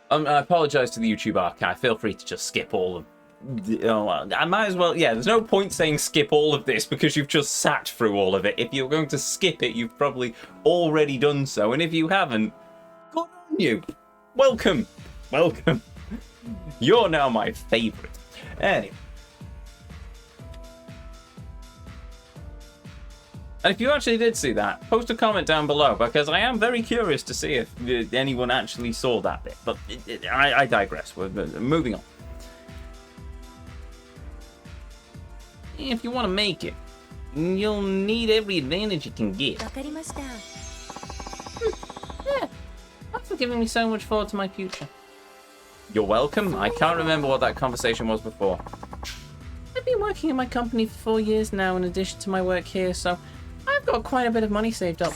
I apologise to the YouTube archive. Feel free to just skip all of... I might as well... Yeah, there's no point saying skip all of this because you've just sat through all of it. If you're going to skip it, you've probably already done so. And if you haven't, good on you. Welcome. Welcome. You're now my favourite. Anyway. And if you actually did see that, post a comment down below, because I am very curious to see if anyone actually saw that bit. But I digress. We're moving on. If you want to make it, you'll need every advantage you can get. わかりました。 Yeah. Thanks for giving me so much forward to my future. You're welcome. I can't remember what that conversation was before. I've been working in my company for 4 years now in addition to my work here, so I've got quite a bit of money saved up.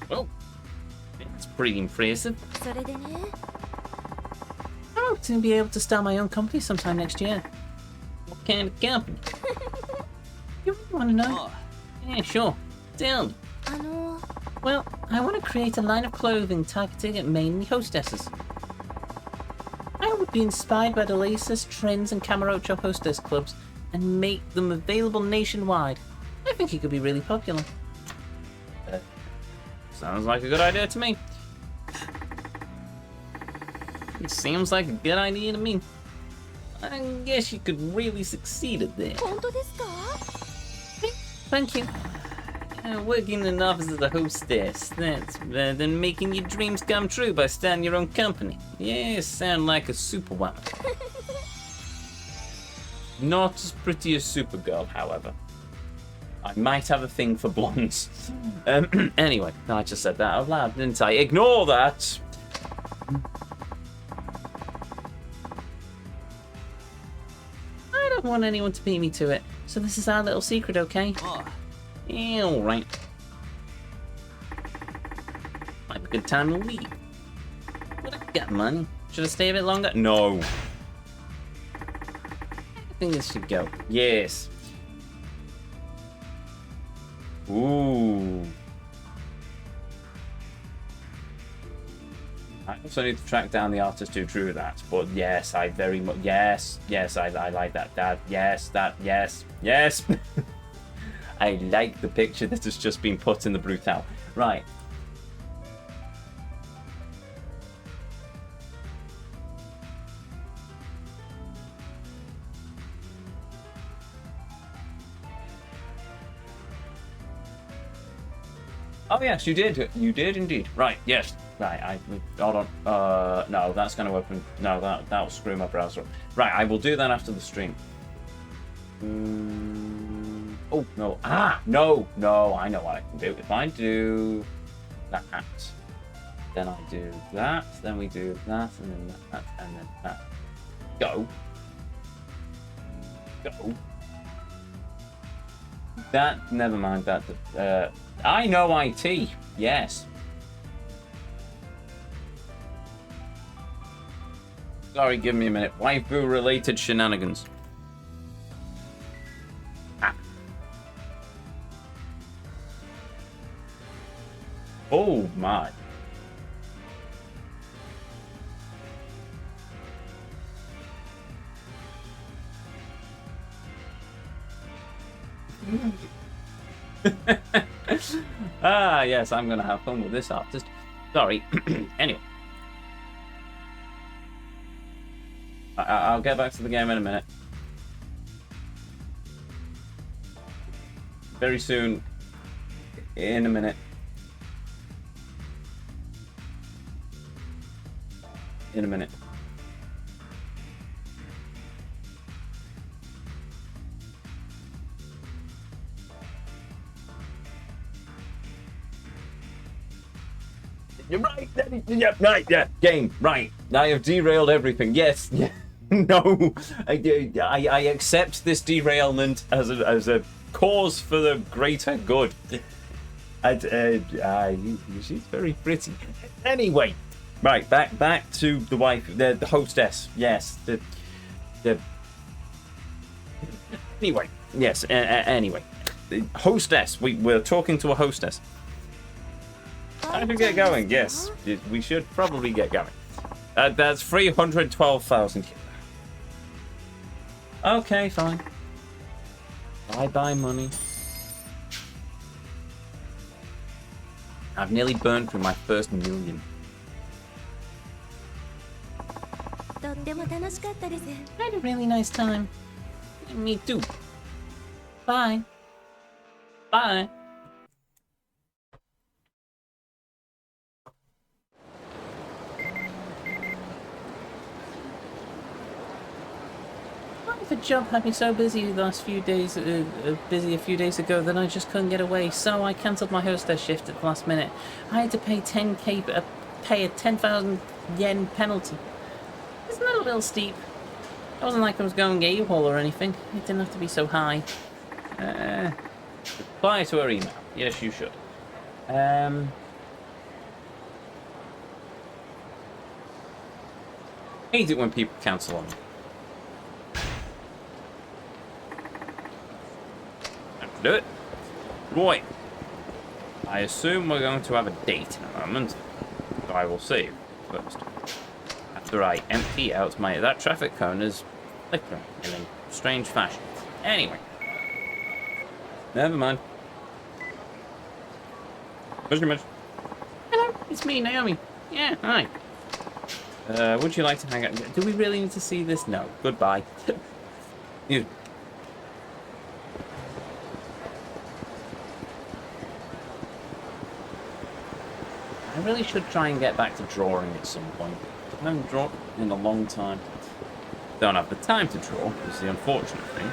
Well, it's pretty impressive. それでね。 I hope to be able to start my own company sometime next year. What kind of company? You really want to know? Yeah, sure. Tell me. あの Well, I want to create a line of clothing targeted at mainly hostesses. I would be inspired by the latest trends in Camarocho hostess clubs and make them available nationwide. I think it could be really popular. Sounds like a good idea to me. It seems like a good idea to me. I guess you could really succeed at that. 本当ですか？ Thank you. Working in an office as a hostess. That's better than making your dreams come true by starting your own company. Yeah, sound like a superwoman. Not as pretty as Supergirl, however. I might have a thing for blondes. Anyway, I just said that out loud, didn't I? Ignore that! I don't want anyone to beat me to it, so this is our little secret, okay? Oh, Yeah, alright. Might be a good time to leave. But I got money. Should I stay a bit longer? No. I think this should go. Yes. Ooh. I also need to track down the artist who drew that. But yes, I very much... Yes. Yes, I like that. That. Yes. That. Yes. Yes. I like the picture that has just been put in the Brutal. Right. Oh yes, you did. You did indeed. Right. Yes. Right. Hold on. No, that's going to open. No, that'll screw my browser up. Right. I will do that after the stream. Oh no! No! I know what I can do. If I do that, then I do that, then we do that, and then that, and then that. Go. That. Never mind that. I know IT. Yes. Sorry, give me a minute. Waifu-related shenanigans. Oh my. Yes, I'm gonna have fun with this artist. Sorry. Anyway. I'll get back to the game in a minute. Very soon. In a minute. In a minute. You're right. Yep, right. Yeah. Game. Right. I have derailed everything. Yes. Yeah. No. I accept this derailment as a cause for the greater good. She's very pretty. Anyway. Right, back to the wife, the hostess. Yes, the. Anyway, yes. Anyway, the hostess. We're talking to a hostess. Time to get going. Yes, we should probably get going. That's 312,000. Okay, fine. Bye money. I've nearly burned through my first million.とっても楽しかったです。 I had a really nice time. Me too. Bye. Bye. The job had me so busy the last few days, busy a few days ago, that I just couldn't get away. So I cancelled my hostess shift at the last minute. I had to pay 10k, pay a 10,000 yen penalty. Isn't that a little steep? It wasn't like I was going AWOL or anything. It didn't have to be so high. Reply to her email. Yes, you should. I hate it when people cancel on me. Do it. Right. I assume we're going to have a date in a moment. So I will save first. After I empty out that traffic cone is flickering in a strange fashion. Anyway. Never mind. Where's your message? Hello, it's me, Naomi. Yeah, hi. Would you like to hang out? Do we really need to see this? No. Goodbye. really should try and get back to drawing at some point. I haven't drawn in a long time. Don't have the time to draw, is the unfortunate thing.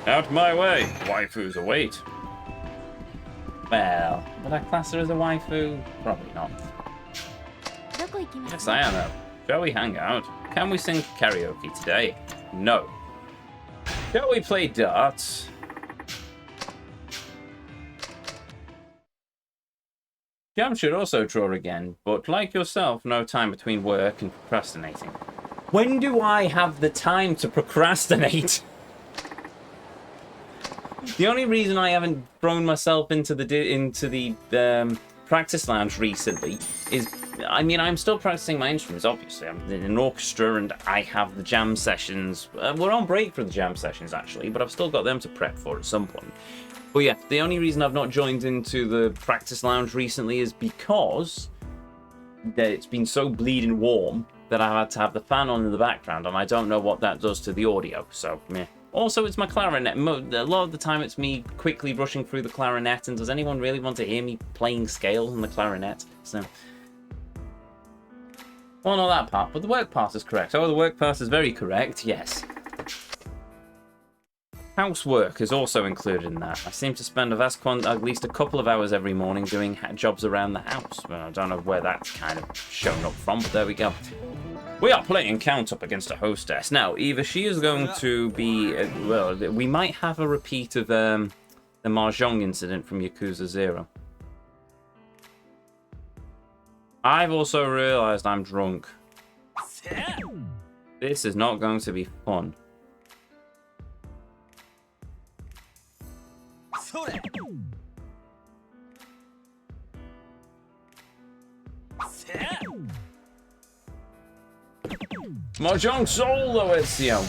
Out my way! Waifus await. Well, would I class her as a waifu? Probably not. どこ行きます Yes, I am. Shall we hang out? Can we sing karaoke today? No. Shall we play darts? Jam should also draw again, but like yourself, no time between work and procrastinating. When do I have the time to procrastinate? The only reason I haven't thrown myself into the practice lounge recently is, I mean, I'm still practicing my instruments, obviously. I'm in an orchestra and I have the jam sessions. We're on break for the jam sessions, actually, but I've still got them to prep for at some point. But yeah, the only reason I've not joined into the practice lounge recently is because it's been so bleeding warm that I've had to have the fan on in the background, and I don't know what that does to the audio, so meh. Also, it's my clarinet. A lot of the time it's me quickly rushing through the clarinet, and does anyone really want to hear me playing scales on the clarinet? So, well, not that part, but the work part is correct. Oh, the work part is very correct, yes. Housework is also included in that. I seem to spend at least a couple of hours every morning doing jobs around the house. Well, I don't know where that's kind of shown up from, but there we go. We are playing count up against a hostess. Now, either she is going to be... well, we might have a repeat of the Mahjong incident from Yakuza 0. I've also realised I'm drunk. This is not going to be fun. Mahjong solo, Ezio!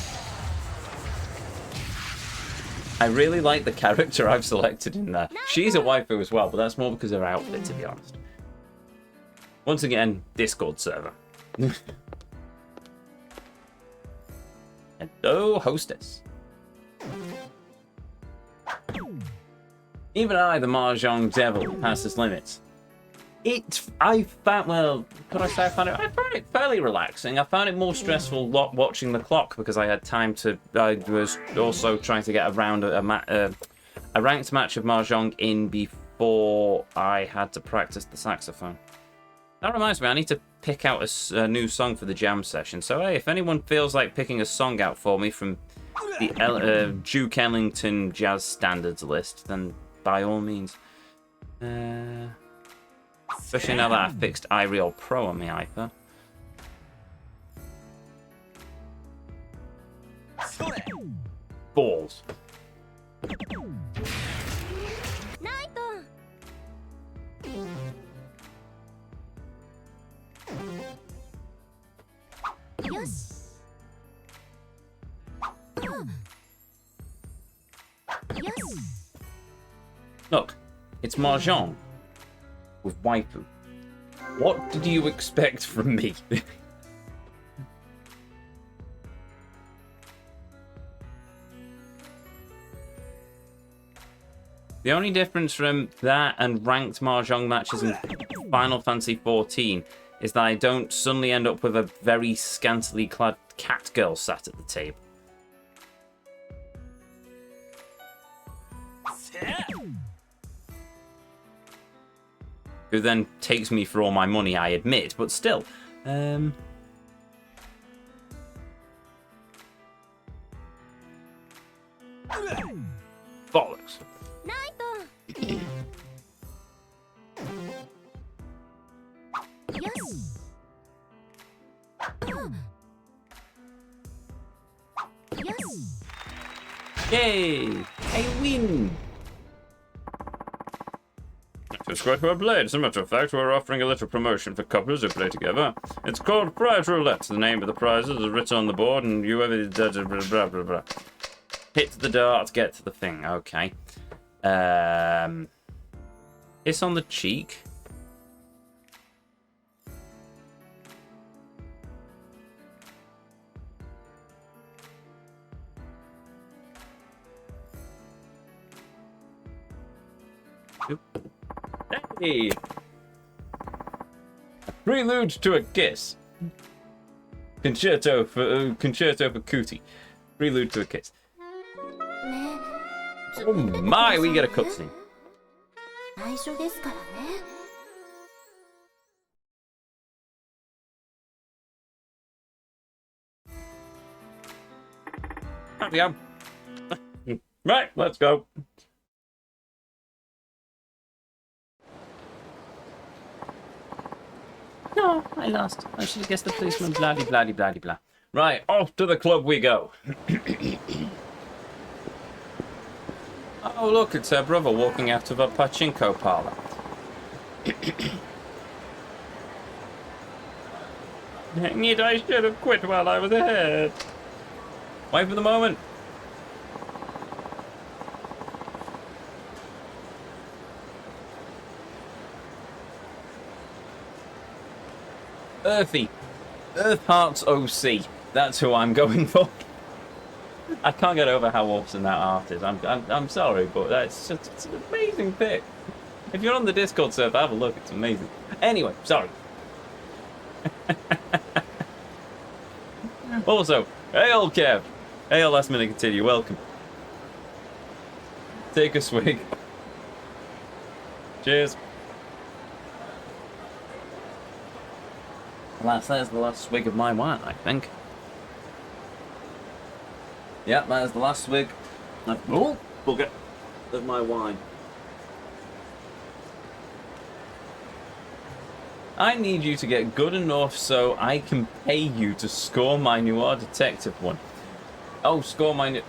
I really like the character I've selected in there. She's a waifu as well, but that's more because of her outfit, to be honest. Once again, Discord server. Hello, hostess. Even I, the Mahjong devil, passes limits. I found it fairly relaxing. I found it more stressful watching the clock because I had time to. I was also trying to get around a ranked match of Mahjong in before I had to practice the saxophone. That reminds me, I need to pick out a new song for the jam session. So hey, if anyone feels like picking a song out for me from the Duke Ellington Jazz Standards list, then by all means. Especially now that I've fixed iReal Pro on my iPad. Balls. Look, it's Mahjong with waifu. What did you expect from me? The only difference from that and ranked Mahjong matches in Final Fantasy XIV is that I don't suddenly end up with a very scantily clad cat girl sat at the table. Who then takes me for all my money, I admit, but still. Bollocks. Yay! I win! Subscribe to our play. As a matter of fact, we're offering a little promotion for couples who play together. It's called Prize Roulette. The name of the prizes is written on the board, and whoever blah blah blah. Hit the dart, get to the thing. Okay. It's on the cheek. Hey! Prelude to a Kiss. Concerto for Cootie. Prelude to a Kiss. ね Oh my, we get a cutscene. 内緒ですからね There we go. Right, let's go. No, I lost. I should have guessed the policeman. Blah, blah, blah, blah, blah. Right, off to the club we go. Oh, look, it's her brother walking out of a pachinko parlor. Dang it, I should have quit while I was ahead. Wait for the moment. Earthy. Earth Hearts OC. That's who I'm going for. I can't get over how awesome that art is. I'm sorry, but that's just it's an amazing pick. If you're on the Discord server, have a look. It's amazing. Anyway, sorry. Also, hail Kev. Hail Last Minute Continue. Welcome. Take a swig. Cheers. Alas, there's the last swig of my wine, I think. Yep, that is the last swig. Oh, bugger. Of my wine. I need you to get good enough so I can pay you to score my Noir Detective one. Oh, score my...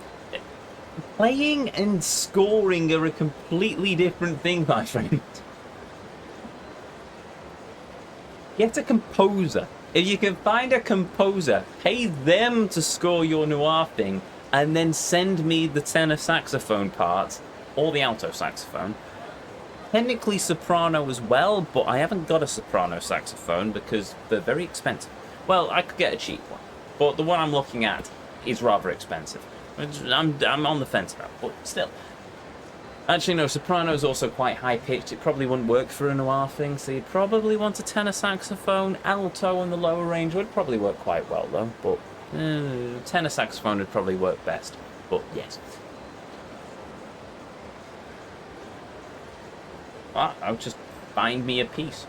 Playing and scoring are a completely different thing, my friend. Get a composer. If you can find a composer, pay them to score your noir thing, and then send me the tenor saxophone parts, or the alto saxophone. Technically soprano as well, but I haven't got a soprano saxophone because they're very expensive. Well, I could get a cheap one, but the one I'm looking at is rather expensive. I'm on the fence about, but still. Actually, no, soprano is also quite high-pitched. It probably wouldn't work for a noir thing, so you'd probably want a tenor saxophone. Alto in the lower range would probably work quite well, though, but tenor saxophone would probably work best. But, yes. I'll just find me a piece.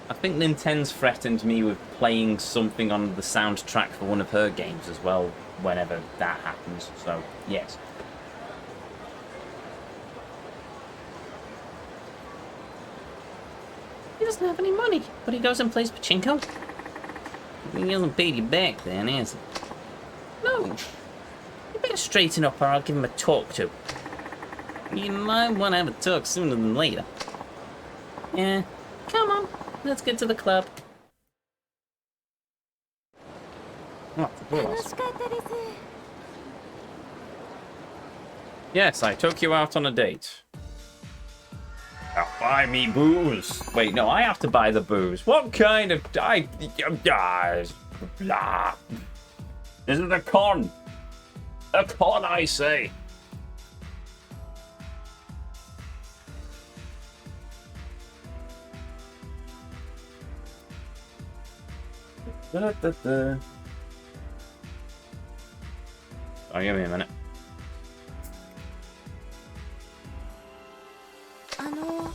I think Nintendo's threatened me with playing something on the soundtrack for one of her games as well, whenever that happens, so, yes. He doesn't have any money, but he goes and plays pachinko. He hasn't paid you back then, has he? No. You better straighten up or I'll give him a talk to. You might want to have a talk sooner than later. Yeah, come on, let's get to the club. Oh, 楽しかったです yes, I took you out on a date. Now buy me booze. Wait, no, I have to buy the booze. What kind of... blah. Is it a con? A con, I say. Oh, give me a minute. あの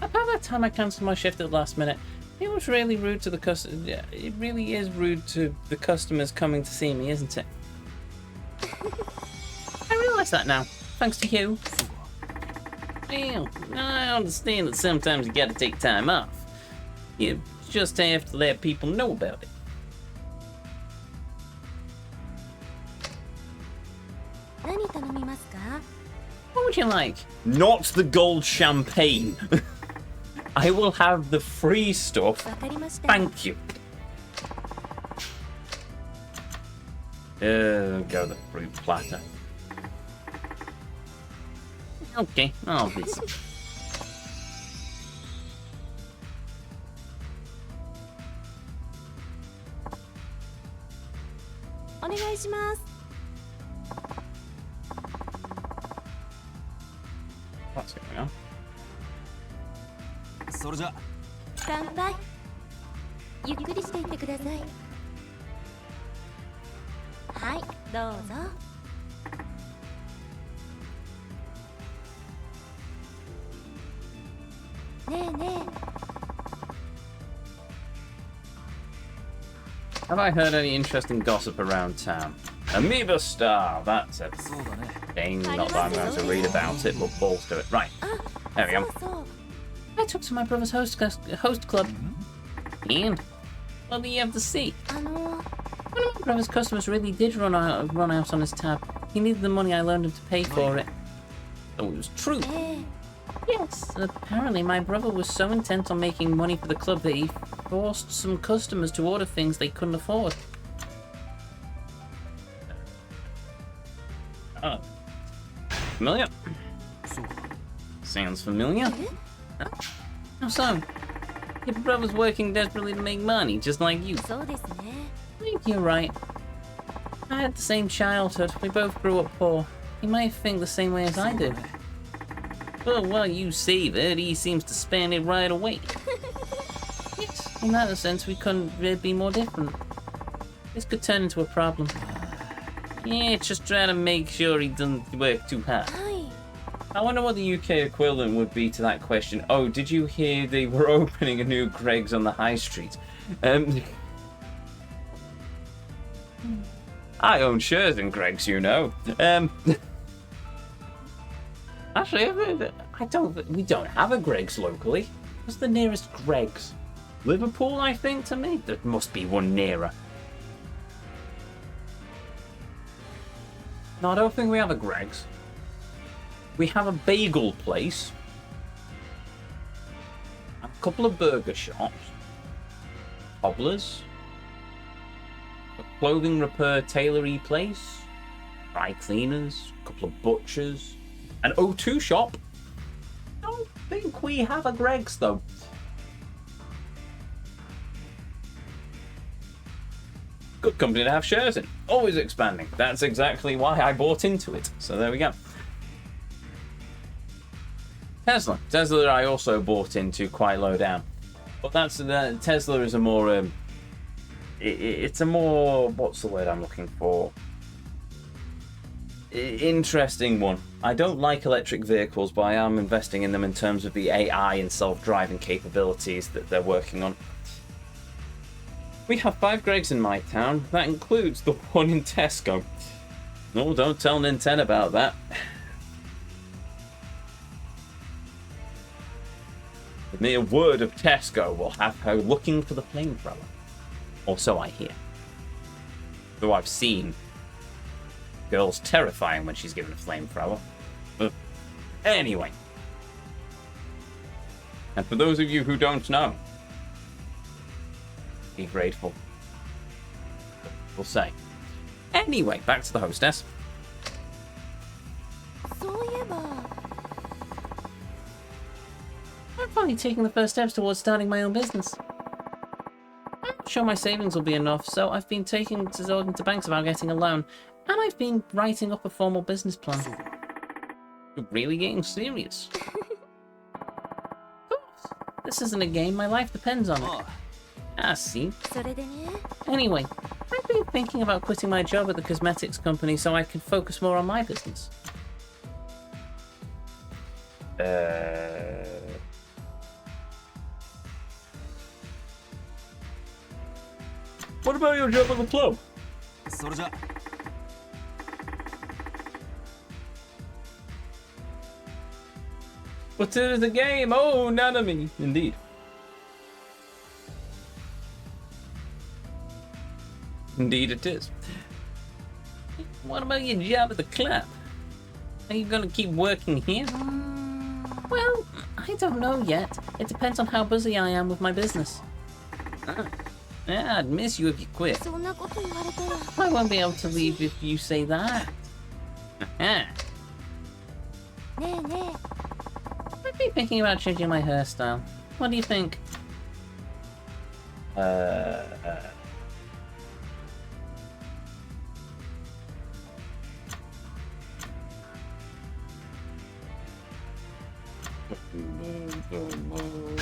About that time I cancelled my shift at the last minute, it was really rude to the customer. It really is rude to the customers coming to see me, isn't it? I realise that now, thanks to you. Well, I understand that sometimes you gotta take time off. You just have to let people know about it. 何頼みますか What would you like? Not the gold champagne. I will have the free stuff. わかりました Thank you. Go the fruit platter. Okay, I'll be. お願いします What's going on? それじゃ乾杯。ゆっくりしていってください。はい、どうぞ。ねえね Have I heard any interesting gossip around town? Amoeba Star, that's a そうだね thing. Not that I'm going to read about it, but balls to it. Right, え。 there we そ go. うそう。 I talked to my brother's host club. And what do you have to see? One of my brother's customers really did run out on his tab. He needed the money I loaned him to pay for it. So it was true. ええ。 Yes, apparently my brother was so intent on making money for the club that he forced some customers to order things they couldn't afford. Oh. Familiar? そうか Sounds familiar. How so? Your brother's working desperately to make money, just like you. そうですね。 I think you're right. I had the same childhood. We both grew up poor. He might think the same way as I do. But while you save it, he seems to spend it right away. Yes, in that sense, we couldn't really be more different. This could turn into a problem. Yeah, just trying to make sure he doesn't work too hard. はい。 I wonder what the UK equivalent would be to that question. Oh, did you hear they were opening a new Greggs on the high street? I own shares in Greggs, you know. Actually, we don't have a Greggs locally. What's the nearest Greggs? Liverpool, I think, to me. There must be one nearer. No, I don't think we have a Greggs. We have a bagel place. A couple of burger shops. Cobblers. A clothing repair tailory place. Dry cleaners. A couple of butchers. An O2 shop. Don't think we have a Greggs though. Good company to have shares in. Always expanding. That's exactly why I bought into it. So there we go. Tesla I also bought into quite low down. But that's Tesla is a more it's a more, what's the word I'm looking for? Interesting one. I don't like electric vehicles, but I am investing in them in terms of the AI and self-driving capabilities that they're working on. We have 5 Greggs in my town. That includes the one in Tesco. No, don't tell Nintendo about that. The mere word of Tesco will have her looking for the flamethrower. Or so I hear. Though I've seen girls terrifying when she's given a flamethrower. But anyway. And for those of you who don't know, be grateful. We'll say. Anyway, back to the hostess. そういえば。 I'm finally taking the first steps towards starting my own business. I'm not sure my savings will be enough, so I've been talking to banks about getting a loan, and I've been writing up a formal business plan. You're really getting serious. Of course. This isn't a game, my life depends on it. Ah, see? それでね。 Anyway, I've been thinking about quitting my job at the cosmetics company so I can focus more on my business. What about your job at the club? それじゃ But it is a game. Oh, Nanami. Indeed. Indeed it is. What about your job at the club? Are you gonna keep working here? Well, I don't know yet. It depends on how busy I am with my business. Yeah, I'd miss you if you quit. そんなこと言われたら。 I won't be able to leave if you say that. ねえねえ。 I've been thinking about changing my hairstyle. What do you think?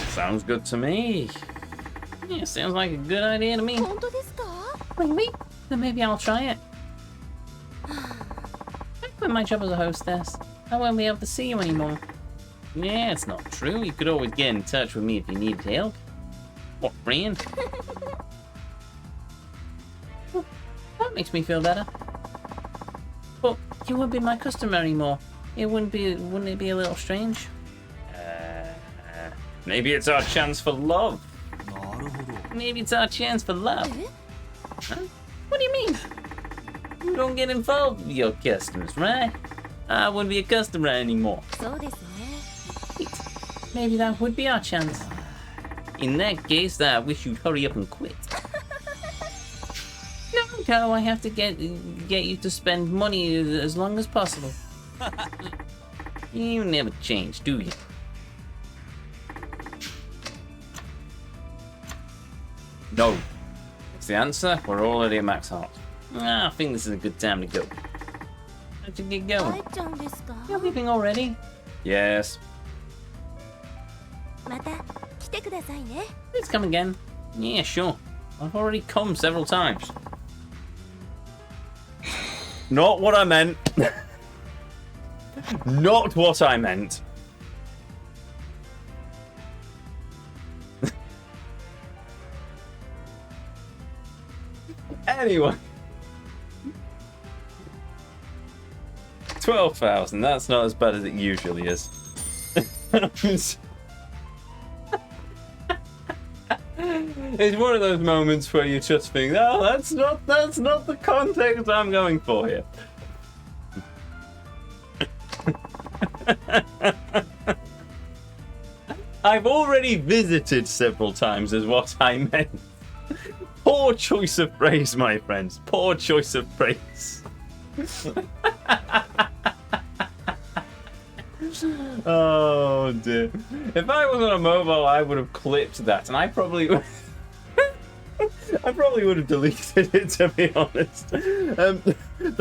Sounds good to me. Yeah, sounds like a good idea to me. 本当ですか？ Maybe? Then maybe I'll try it. I quit my job as a hostess. I won't be able to see you anymore. Yeah, it's not true. You could always get in touch with me if you needed help. What, friend? Well, that makes me feel better. But you wouldn't be my customer anymore. Wouldn't it be a little strange? Maybe it's our chance for love. なるほど。 Maybe it's our chance for love. え？ Huh? What do you mean? You don't get involved with your customers, right? I wouldn't be a customer anymore. そうですね。 Wait, maybe that would be our chance. In that case, I wish you'd hurry up and quit. No, I have to get you to spend money as long as possible. You never change, do you? No. It's the answer. We're already at max heart. I think this is a good time to go. How'd you get 帰 going? っちゃうんですか？ You're leaving already? Yes. また来てくださいね。 Please come again. Yeah, sure. I've already come several times. Not what I meant. Not what I meant. Anyway. 12,000. That's not as bad as it usually is. It's one of those moments where you just think, oh, that's not the context I'm going for here. I've already visited several times is what I meant. Poor choice of phrase, my friends. Poor choice of phrase. Oh dear. If I was on a mobile, I would have clipped that, and I probably would have deleted it, to be honest. The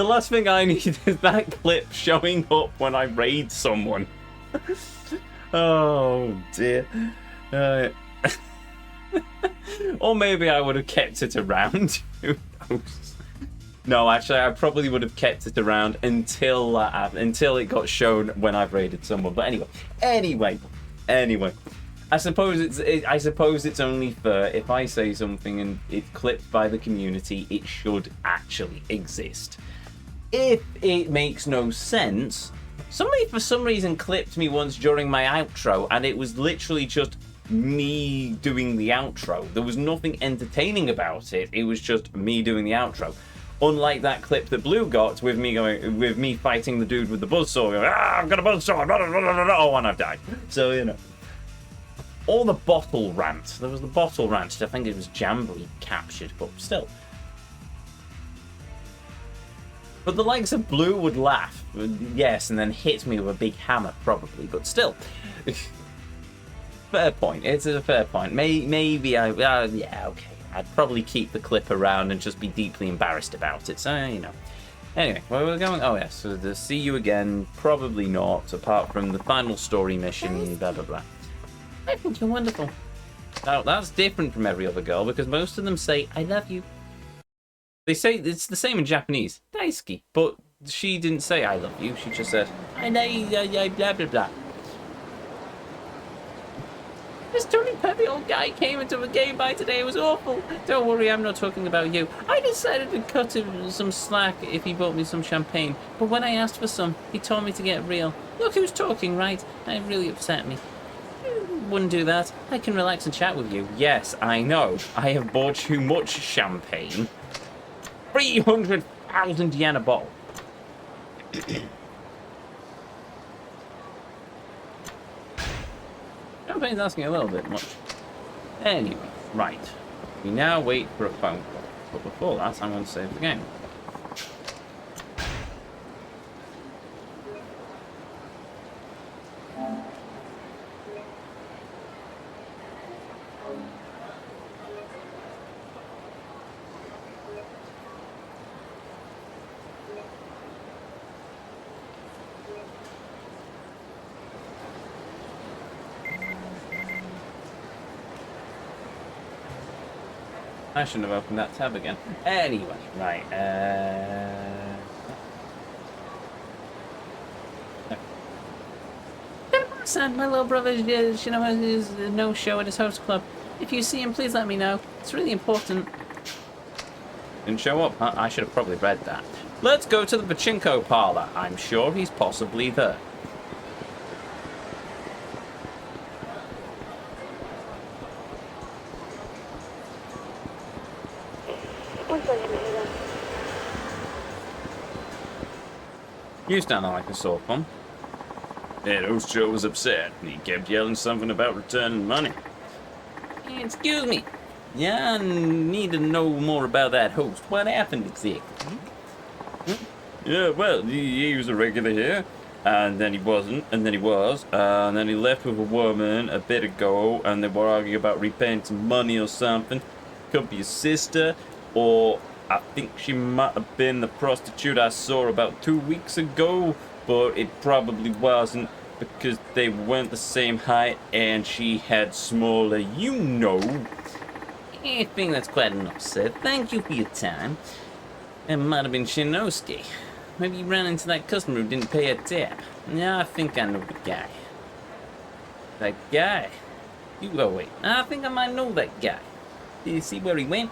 last thing I need is that clip showing up when I raid someone. Oh dear. Or maybe I would have kept it around. Who knows? No, actually, I probably would have kept it around until it got shown when I've raided someone. But anyway. I suppose it's only fair if I say something and it's clipped by the community. It should actually exist. If it makes no sense, somebody for some reason clipped me once during my outro, and it was literally just me doing the outro. There was nothing entertaining about it. It was just me doing the outro. Unlike that clip that Blue got with me fighting the dude with the buzzsaw, going, I've got a buzzsaw, blah, blah, blah, blah, blah. Oh, and I've died. So, you know. Or the bottle rant. There was the bottle rant. I think it was Jamboree captured, but still. But the likes of Blue would laugh, yes, and then hit me with a big hammer, probably, but still. Fair point. It's a fair point. Maybe yeah, okay. I'd probably keep the clip around and just be deeply embarrassed about it. So, you know. Anyway, where we're going? Oh, yes. So the see you again. Probably not, apart from the final story mission, blah, blah, blah. I think you're wonderful. Now, that's different from every other girl, because most of them say, I love you. They say it's the same in Japanese. Daisuki. But she didn't say, I love you. She just said, I love you, blah, blah, blah. This Tony Peppy old guy came into the game by today. It was awful. Don't worry, I'm not talking about you. I decided to cut him some slack if he bought me some champagne. But when I asked for some, he told me to get real. Look who's talking, right? That really upset me. Wouldn't do that. I can relax and chat with you. Yes, I know. I have bought too much champagne. 300,000 yen a bottle. Champagne's asking a little bit much. Anyway, right. We now wait for a phone call. But before that, I'm going to save the game. I shouldn't have opened that tab again. Anyway, right. Son, my little brother, you know, has his no-show at his host club. If you see him, please let me know. It's really important. Didn't show up, huh? I should have probably read that. Let's go to the pachinko parlor. I'm sure he's possibly there. You stand there like a sore thumb. Yeah, those Joe was upset, and he kept yelling something about returning money. Excuse me. Yeah, I need to know more about that host. What happened exactly? Yeah, well, he was a regular here, and then he wasn't, and then he was, and then he left with a woman a bit ago, and they were arguing about repaying some money or something. Could be his sister, or I think she might have been the prostitute I saw about 2 weeks ago, but it probably wasn't, because they weren't the same height, and she had smaller, you know. I think that's quite enough, sir. Thank you for your time. It might have been Shinosuke. Maybe you ran into that customer who didn't pay a tip. Yeah, I think I know the guy. That guy? Oh, wait. I think I might know that guy. Do you see where he went?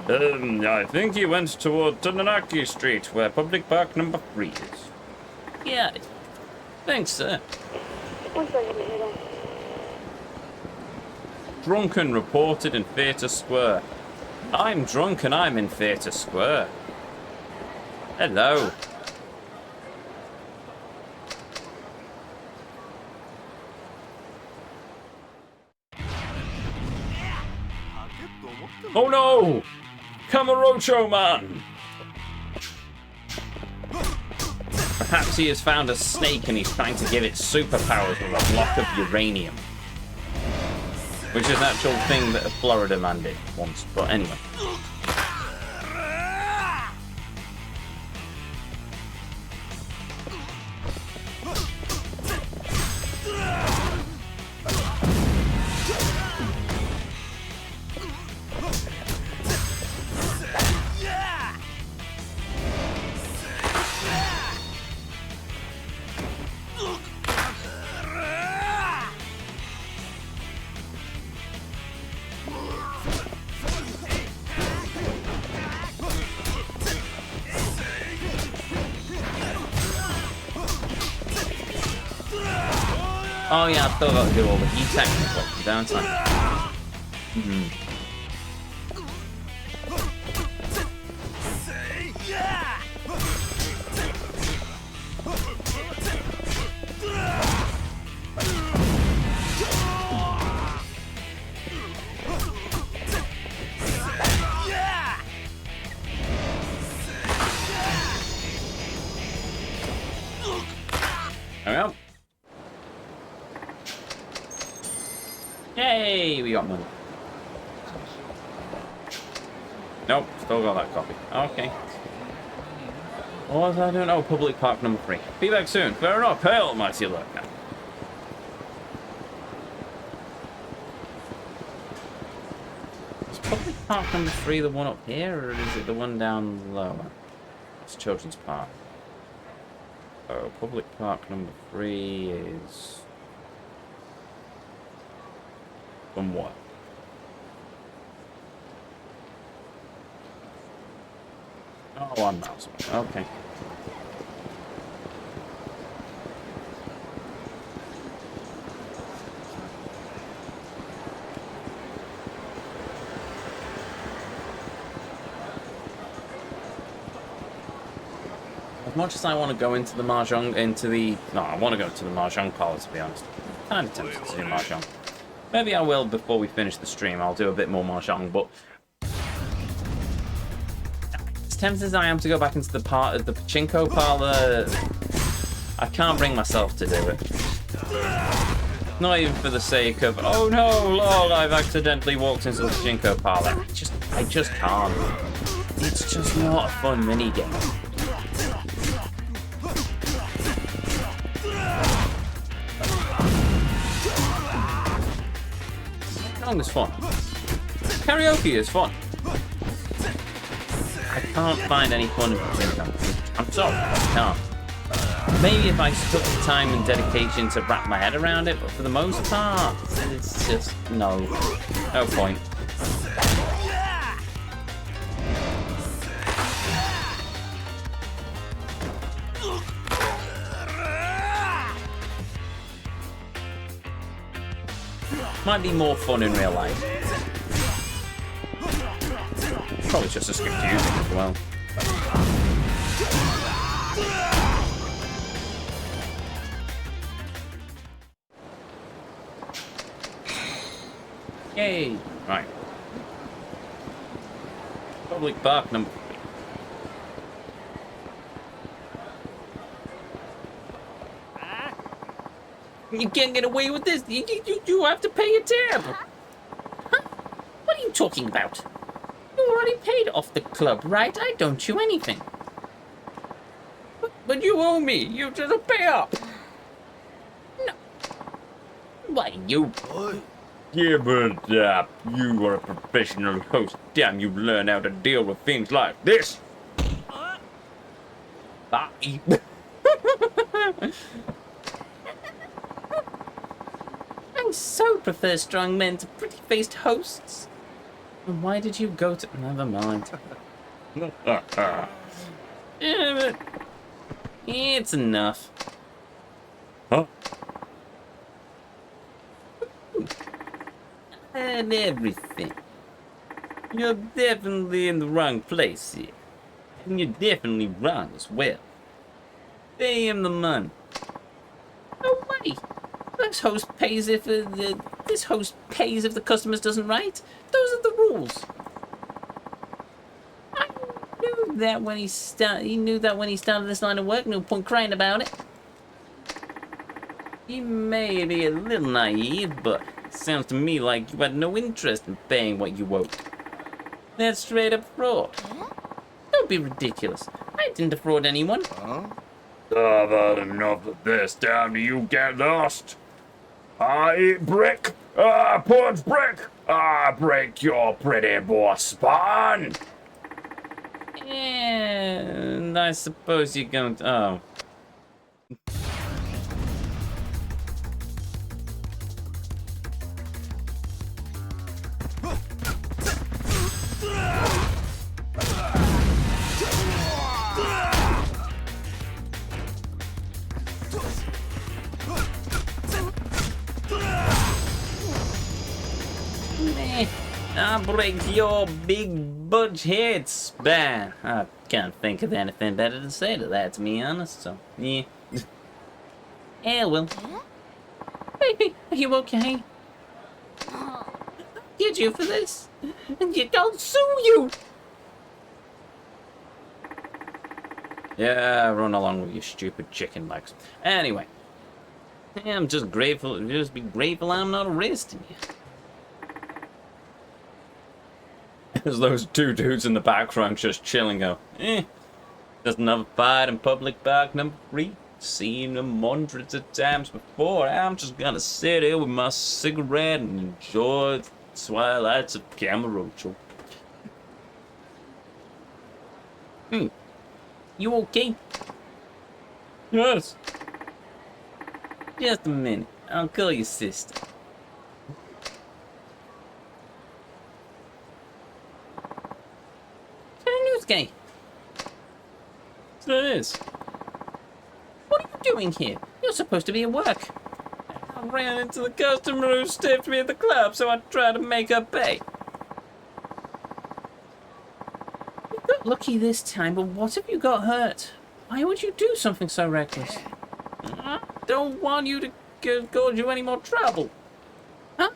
I think he went toward Tananaki Street, where public park number 3 is. Yeah. Thanks, sir. Drunken reported in Theatre Square. I'm drunk and I'm in Theatre Square. Hello. Oh no! Kamurocho man! Perhaps he has found a snake and he's trying to give it superpowers with a block of uranium. Which is an actual thing that a Florida man did once, but anyway. Oh yeah, I still got to do all the heat technical, don't I? There we go. Yay, we got money. Nope, still got that copy. Okay. What was I doing? Oh, public park number 3. Be back soon. Fair enough. Hail, mighty lurker. Is public park number 3 the one up here, or is it the one down lower? It's Children's Park. Oh, public park number 3 is... From what? Oh, 1 mouse. Okay. As much as I want to go into the mahjong, no, I want to go to the mahjong parlor, to be honest. I'm kind of tempted to do mahjong. Maybe I will before we finish the stream. I'll do a bit more mahjong, but as tempted as I am to go back into the pachinko parlor, I can't bring myself to do it. Not even for the sake of, oh no, lol, I've accidentally walked into the pachinko parlor. I just can't. It's just not a fun minigame. Mahjong is fun. Karaoke is fun. I can't find any fun in it. I'm sorry, I can't. Maybe if I took the time and dedication to wrap my head around it, but for the most part, it's just no point. Might be more fun in real life. Probably just as confusing as well. Yay! Right. Public park number 3. You can't get away with this. You have to pay a tab. Huh? What are you talking about? You already paid off the club, right? I don't owe you anything. But you owe me. You just pay up. No. Why, you... Yeah, but you are a professional host. Damn, you learn how to deal with things like this. Bye. I so prefer strong men to pretty-faced hosts. And why did you go to... Never mind. Yeah, but... It's enough. Huh? And everything. You're definitely in the wrong place here. And you're definitely wrong as well. Pay him the money. No way. This host pays if this host pays if the customers doesn't write. Those are the rules. I knew that when he started this line of work. No point crying about it. He may be a little naive, but it sounds to me like you had no interest in paying what you owed. That's straight up fraud. Don't be ridiculous. I didn't defraud anyone. Huh? I've had enough of this. Damn you, get lost. I eat brick. I punch brick. I break your pretty boy spine. And I suppose you're going to... Oh. I'll break your big budge head span. I can't think of anything better to say to that, to be honest, so, yeah. Yeah, well. Baby, are you okay? Get you for this, and I'll sue you! Yeah, run along with your stupid chicken legs. Anyway. I'm just grateful, just be grateful I'm not arresting you. There's those two dudes in the background just chilling, go, just another fight in public park number 3. Seen them hundreds of times before. I'm just gonna sit here with my cigarette and enjoy the twilights of Camarocho. You okay? Yes. Just a minute. I'll call your sister. Guy. So it is. What are you doing here? You're supposed to be at work. I ran into the customer who stiffed me at the club, so I tried to make her pay. You got lucky this time, but what if you got hurt? Why would you do something so reckless? I don't want you to cause you any more trouble. Huh?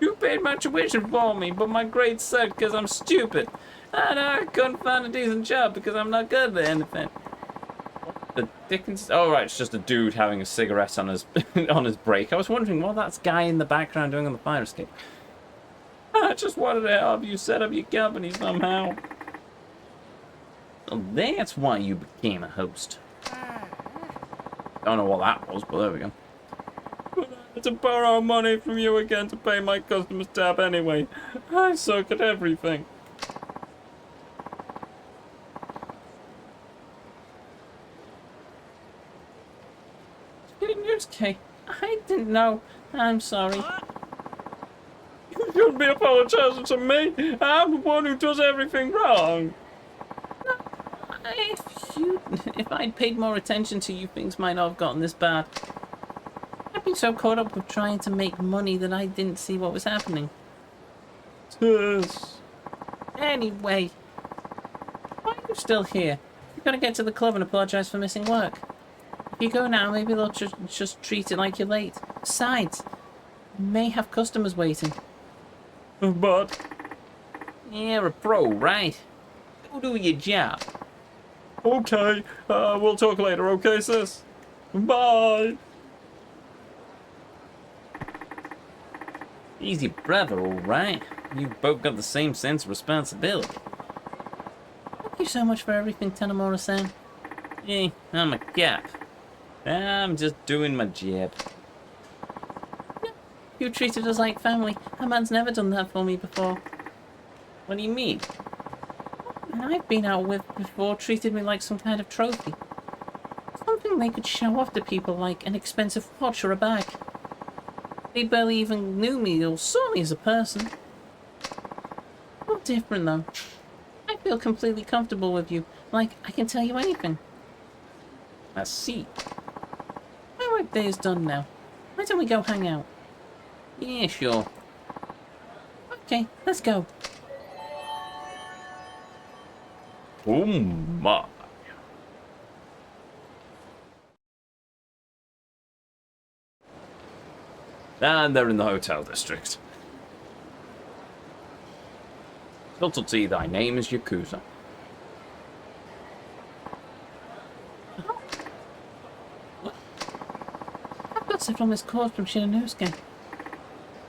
You paid my tuition for me, but my grades suck because I'm stupid. I couldn't find a decent job because I'm not good at anything. What the dickens? Oh right, it's just a dude having a cigarette on his on his break. I was wondering what that guy in the background doing on the fire escape. I just wanted to help you set up your company somehow. So that's why you became a host. Don't know what that was, but there we go. But I to borrow money from you again to pay my customer's tab anyway. I suck at everything. Okay, I didn't know. I'm sorry. You shouldn't be apologizing to me. I'm the one who does everything wrong. If I'd paid more attention to you, things might not have gotten this bad. I've been so caught up with trying to make money that I didn't see what was happening. Yes. Anyway, why are you still here? You've got to get to the club and apologize for missing work. If you go now, maybe they'll just treat it like you're late. Besides, you may have customers waiting. But You're a pro, right? Go do your job. okay, we'll talk later, okay, sis? Bye. Easy brother, alright. You've both got the same sense of responsibility. Thank you so much for everything, Tanomura-san. Hey, I'm a gap. I'm just doing my job. You treated us like family. A man's never done that for me before. What do you mean? I've been out with before treated me like some kind of trophy. Something they could show off to people like an expensive watch or a bag. They barely even knew me or saw me as a person. You're different though. I feel completely comfortable with you, like I can tell you anything. I see. My work day is done now. Why don't we go hang out? Yeah, sure. Okay, let's go. Oh my. And they're in the hotel district. Subtlety, thy name is Yakuza. I've got several missed calls from Shinanosuke.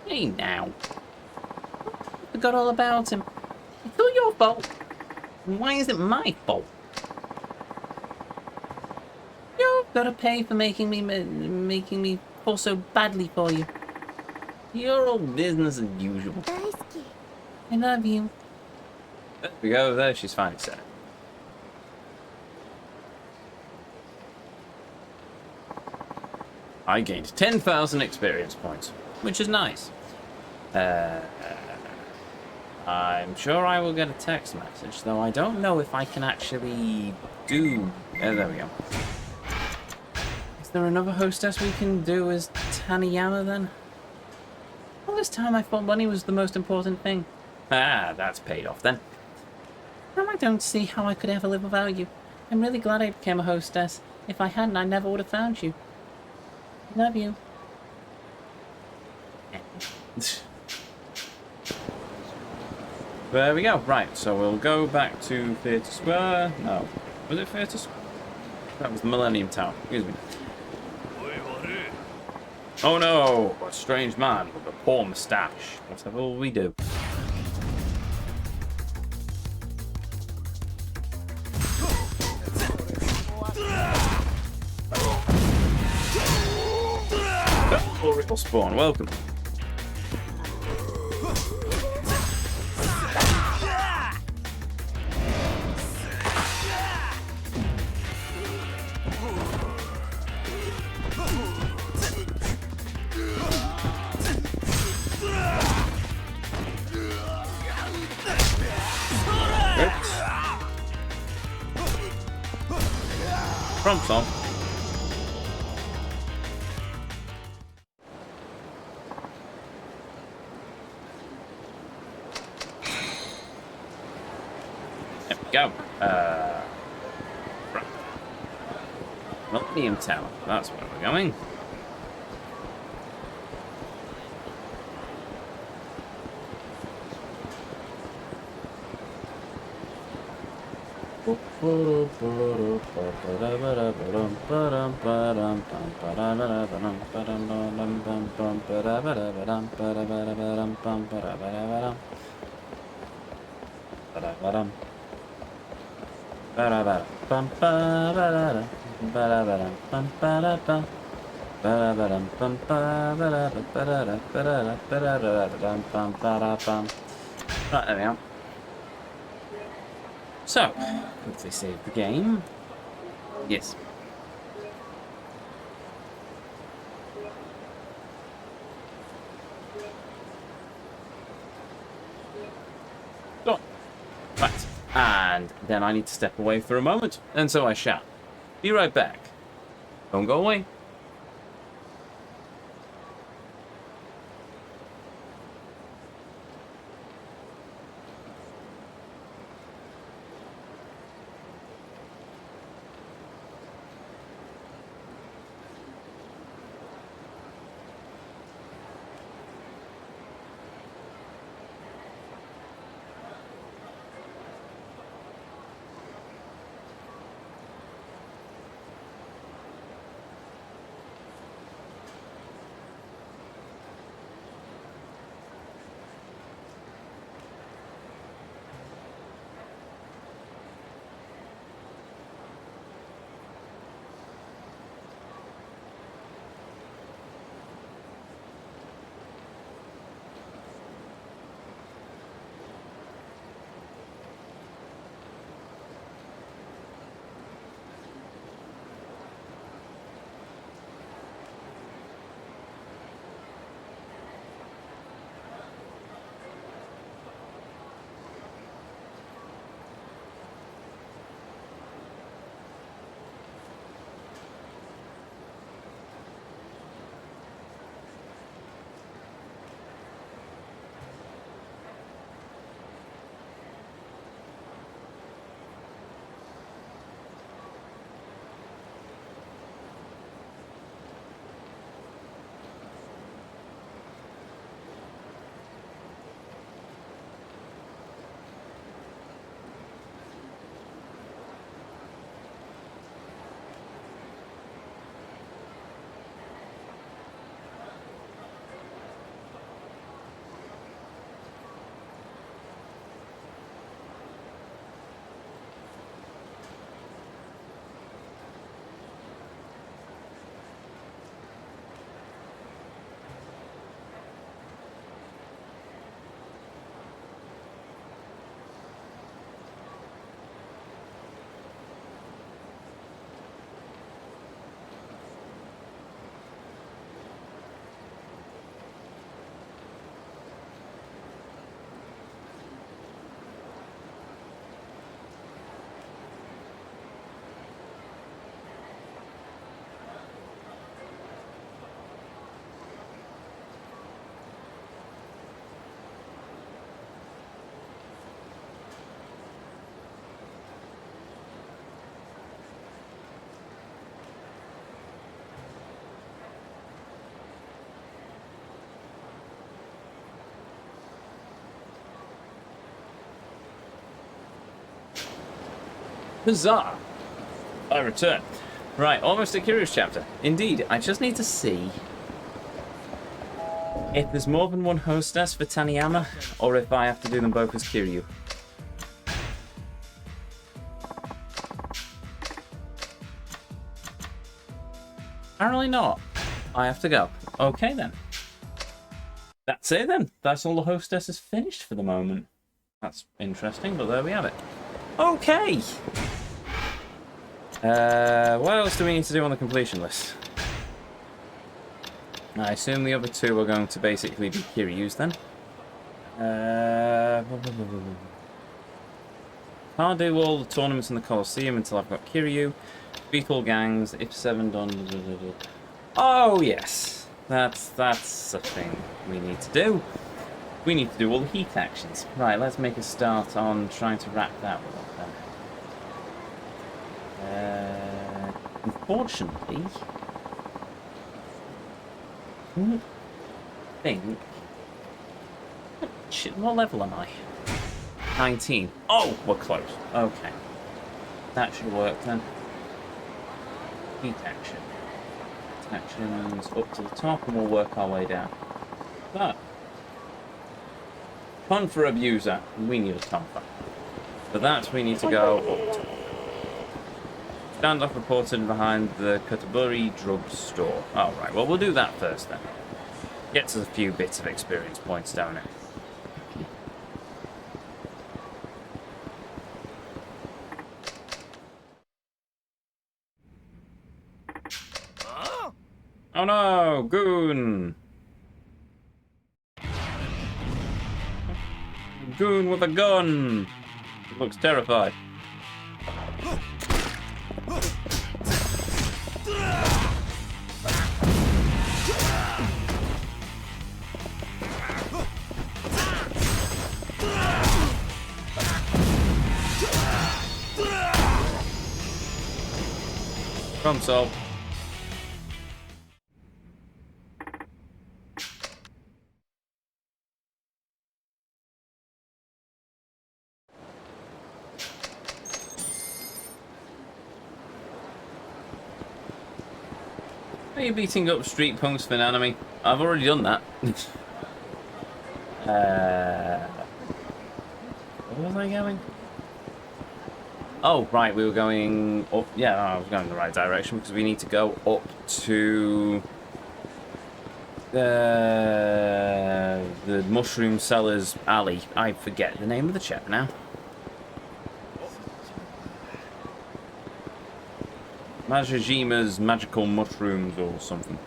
Hey now. I forgot all about him. It's all your fault. Why is it my fault? You've got to pay for making me fall so badly for you. You're all business as usual. 大好き I love you. There we go, there she's finally said it. I gained 10,000 experience points, which is nice. I'm sure I will get a text message, though I don't know if I can actually do... there we go. Is there another hostess we can do as Taniyama then? All this time I thought money was the most important thing. Ah, that's paid off then. Now I don't see how I could ever live without you. I'm really glad I became a hostess. If I hadn't, I never would have found you. Love you. There we go. Right, so we'll go back to Theatre Square. No. Was it Theatre Square? That was the Millennium Tower. Excuse me. Oh no! A strange man with a poor moustache. Whatever will we do? Oriole Spawn, welcome. Prompts on. There we go. Right. Millennium Tower. That's where we're going. Right, there we are. So, quickly save the game. Yes. Done. Right. And then I need to step away for a moment, and so I shall. Be right back. Don't go away. Huzzah! I return. Right, almost a curious chapter. Indeed, I just need to see if there's more than one hostess for Taniyama, or if I have to do them both as Kiryu. Apparently not. I have to go. Okay then. That's it then. That's all the hostesses finished for the moment. That's interesting, but there we have it. Okay! What else do we need to do on the completion list? I assume the other two are going to basically be Kiryu's then. Can't do all the tournaments in the Colosseum until I've got Kiryu. Beat all gangs, if 7 done... Oh yes! That's a thing we need to do. We need to do all the heat actions. Right, let's make a start on trying to wrap that one up then. Unfortunately, I think... Shit, what level am I? 19. Oh, we're close. Okay. That should work then. Heat action. Actions up to the top and we'll work our way down. But, fun for abuser, we need a tonfa. For that we need to go up top. Standoff reported behind the Kotaburi drugstore. Oh, right. Well, we'll do that first then. Gets us a few bits of experience points down it. Oh no, goon! Goon with a gun! He looks terrified. Problem solved. Are you beating up street punks for an anime? I've already done that. Where was I going? Oh, right, we were going up. Yeah, no, I was going in the right direction because we need to go up to the Mushroom Seller's Alley. I forget the name of the chap now. Majijima's Magical Mushrooms or something.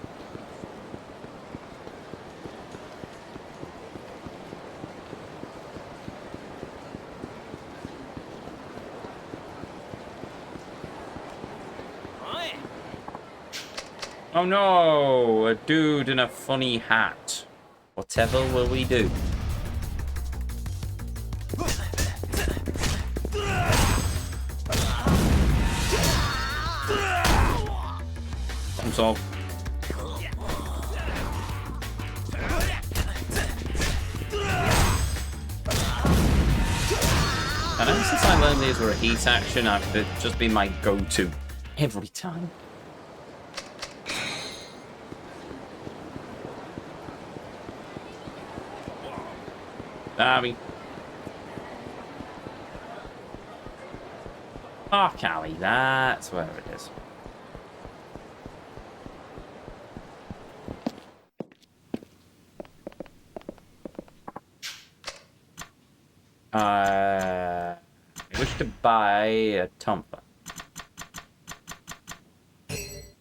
Oh no! A dude in a funny hat. Whatever will we do? Problem solved. I know since I learned these were a heat action, I've just been my go-to every time. Darby. Park Alley, that's where it is. I wish to buy a Tompa. Is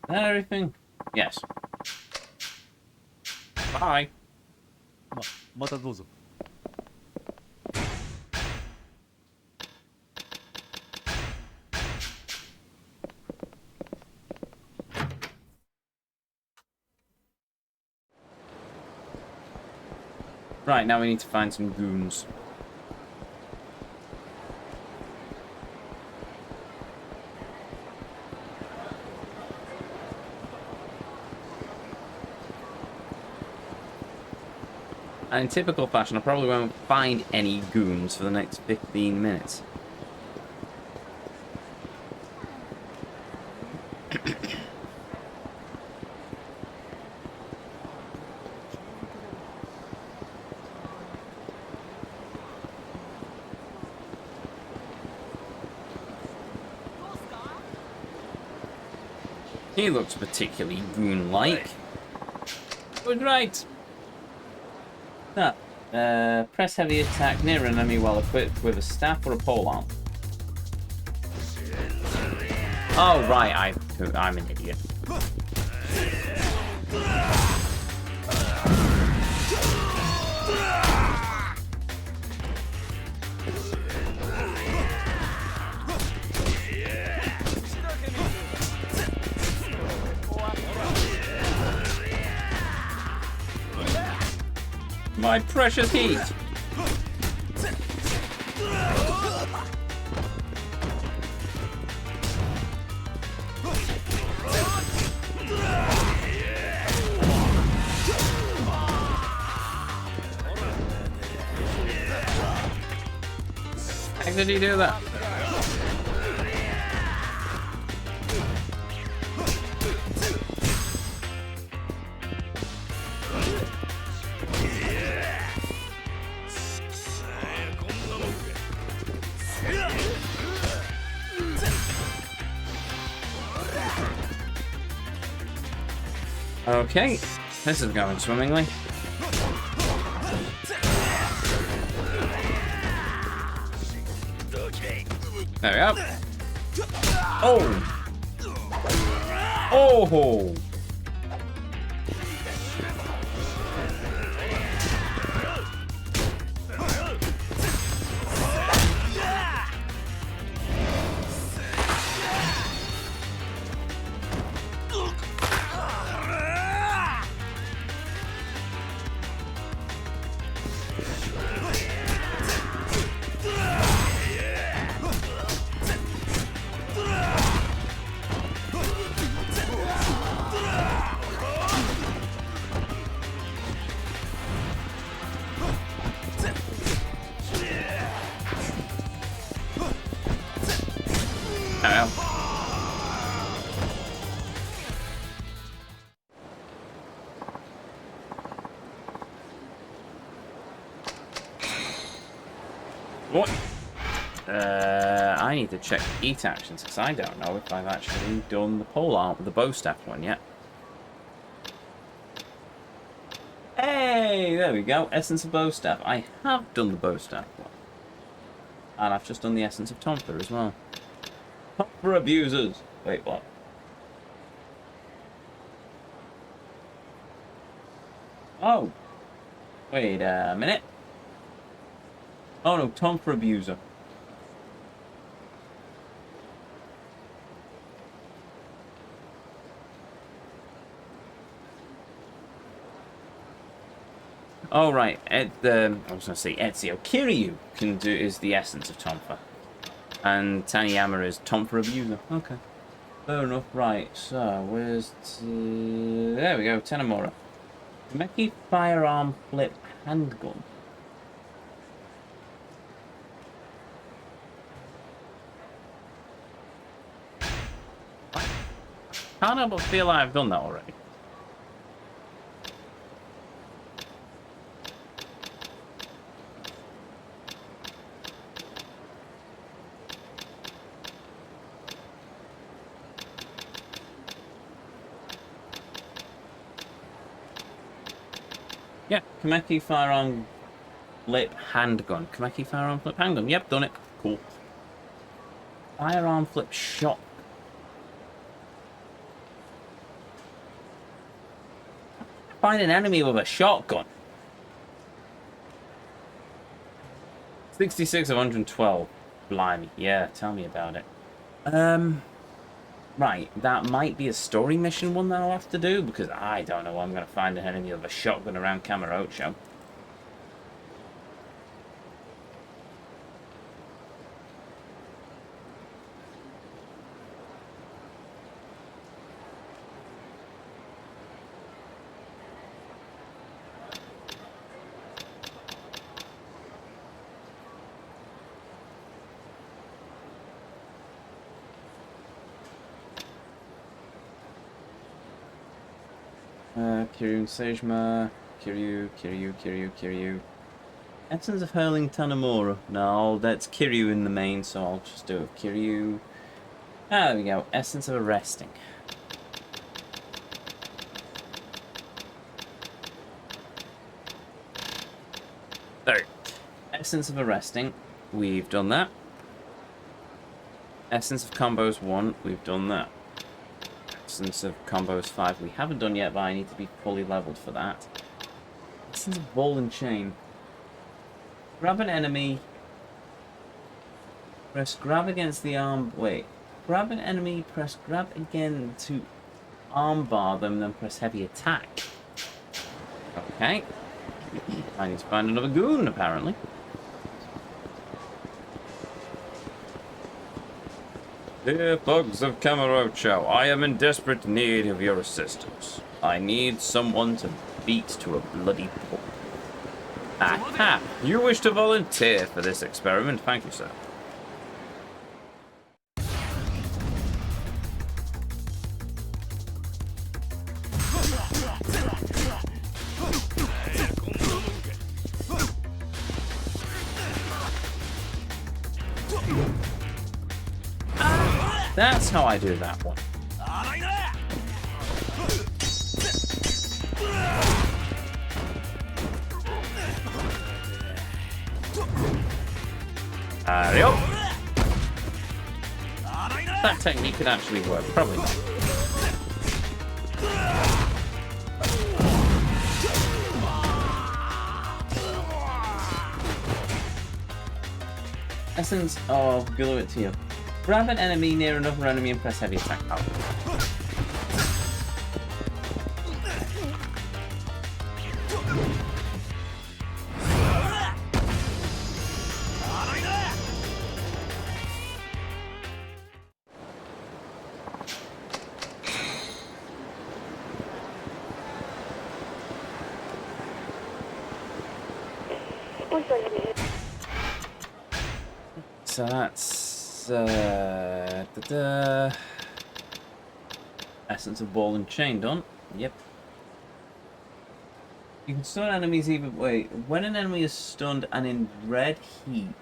that everything? Yes. Bye. またどうぞ。 Right, now we need to find some goons. And in typical fashion, I probably won't find any goons for the next 15 minutes. He looks particularly goon-like. Good, right. Ah, press heavy attack near an enemy while equipped with a staff or a polearm. Oh, right, I'm an idiot. My precious heat! How did he do that? Okay, this is going swimmingly. There we go. Oh! Oh! What? I need to check eat actions because I don't know if I've actually done the pole art with the bow staff one yet. Hey, there we go. Essence of bow staff. I have done the bow staff one. And I've just done the essence of Tonfa as well. Tonfa abusers. Wait, what? Oh. Wait a minute. Oh no, Tonfa abuser. Oh right, I was going to say Ezio. Kiryu is the essence of Tonfa. And Taniyama is Tonfa abuser. Okay. Fair enough. Right, so where's... there we go, Tanemura. Meki firearm flip handgun. Can't help but feel like I've done that already. Yeah, Kameki firearm flip handgun. Kameki firearm flip handgun. Yep, done it. Cool. Firearm flip shot. Find an enemy with a shotgun. 66 of 112. Blimey. Yeah, tell me about it. Right, that might be a story mission one that I'll have to do, because I don't know I'm going to find an enemy with a shotgun around Kamurocho. Kiryu and Sejima. Kiryu. Essence of hurling Tanemura. No, that's Kiryu in the main, so I'll just do it. Kiryu. Ah, there we go. Essence of arresting. There. Essence of arresting. We've done that. Essence of combos 1. We've done that. Essence of combos 5 we haven't done yet, but I need to be fully leveled for that. Essence of ball and chain. Grab an enemy. Press grab against the arm. Wait. Grab an enemy, press grab again to armbar them, then press heavy attack. Okay. I need to find another goon, apparently. Dear thugs of Kamurocho, I am in desperate need of your assistance. I need someone to beat to a bloody pulp. Aha! You wish to volunteer for this experiment? Thank you, sir. That's how I do that one. Ario. That technique could actually work. Probably not. Essence of GuardEzio. Grab an enemy near another enemy and press heavy attack power. So that's Essence of Ball and Chain done. Yep. You can stun enemies either way. When an enemy is stunned and in red heat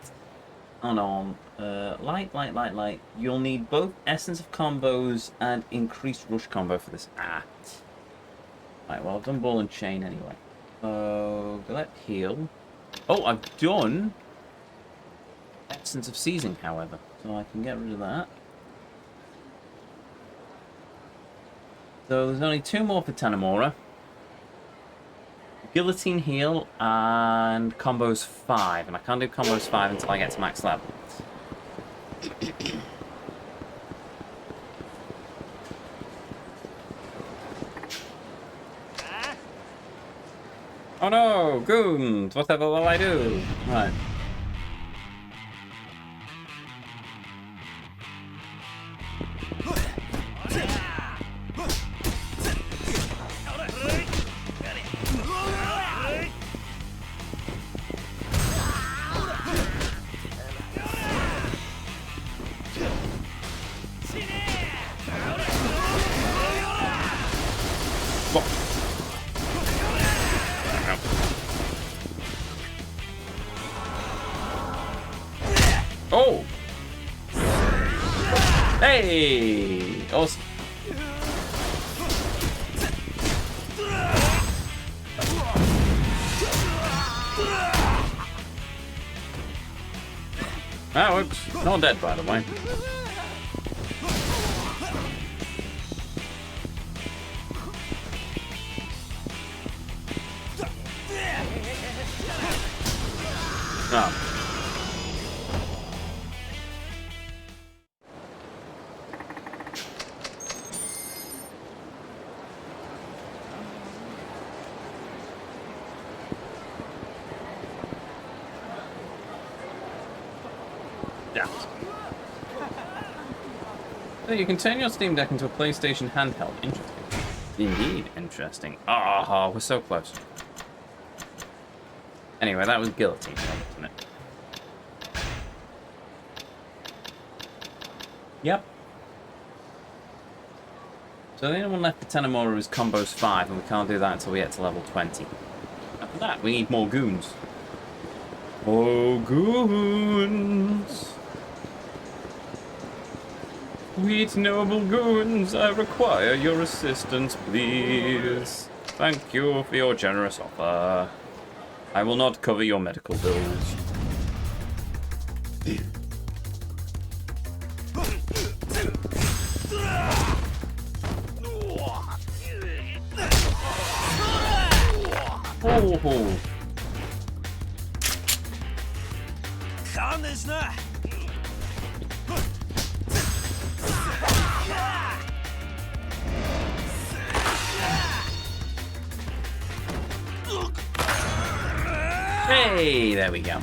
on light, you'll need both Essence of Combos and Increased Rush Combo for this. Right, well I've done Ball and Chain anyway. So let heal. Oh, I've done Essence of Seizing, however, so I can get rid of that. So there's only 2 more for Tanemura. Guillotine Heal and Combos 5, and I can't do Combos 5 until I get to max level. Oh no, goons! Whatever will I do? Right. Oh! Hey! Awesome. That works. Not dead, by the way. Oh. Yeah. So you can turn your Steam Deck into a PlayStation handheld. Interesting. Indeed, interesting. Ah, we're so close. Anyway, that was Guillotine, wasn't it? Yep. So the only one left for Tanemura is Combos 5, and we can't do that until we get to level 20. After that, we need more goons. More goons! Sweet noble goons, I require your assistance, please. Thank you for your generous offer. I will not cover your medical bills. Oh. Hey, there we go.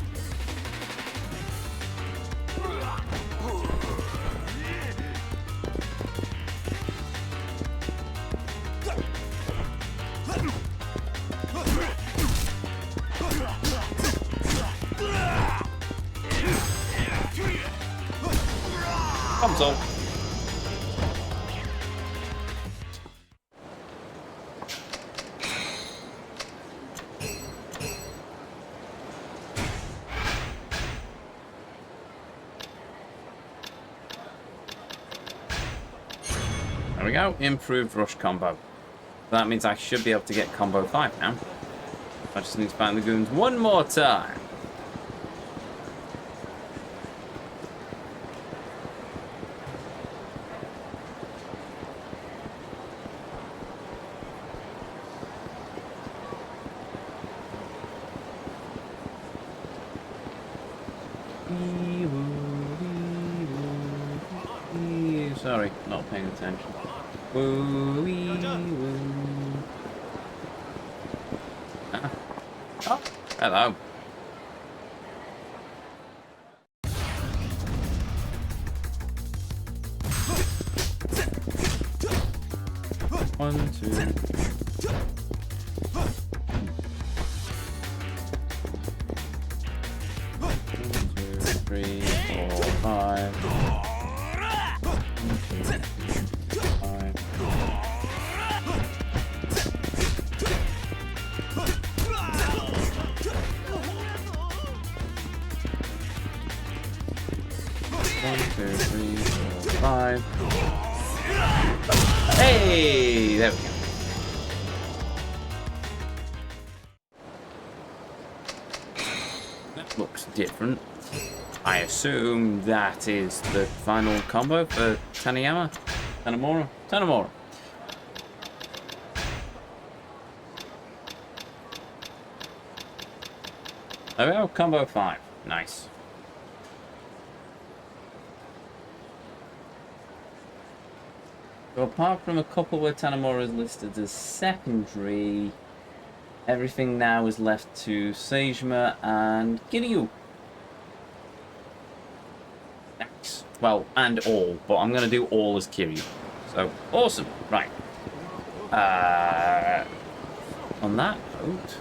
Console. There we go, improved rush combo. That means I should be able to get combo 5 now. I just need to find the goons one more time. Sorry, not paying attention. Woo wee woo. Oh, hello. One, two. 3, 4, 5. 1, 2, 3, 4, 5. Hey! There we go. That looks different. I assume that is the final combo for Taniyama? Tanimura? Tanimura. There we go, combo 5. Nice. So apart from a couple where Tanimura is listed as secondary, everything now is left to Seijima and Kiryu. Nice. Well, and all, but I'm going to do all as Kiryu. So, awesome. Right. On that note...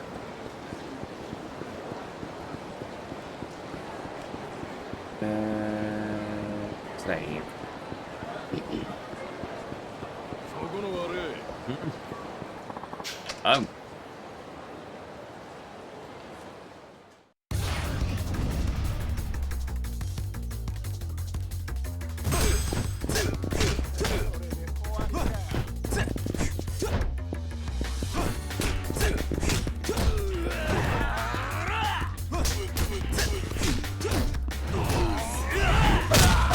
save. Oh.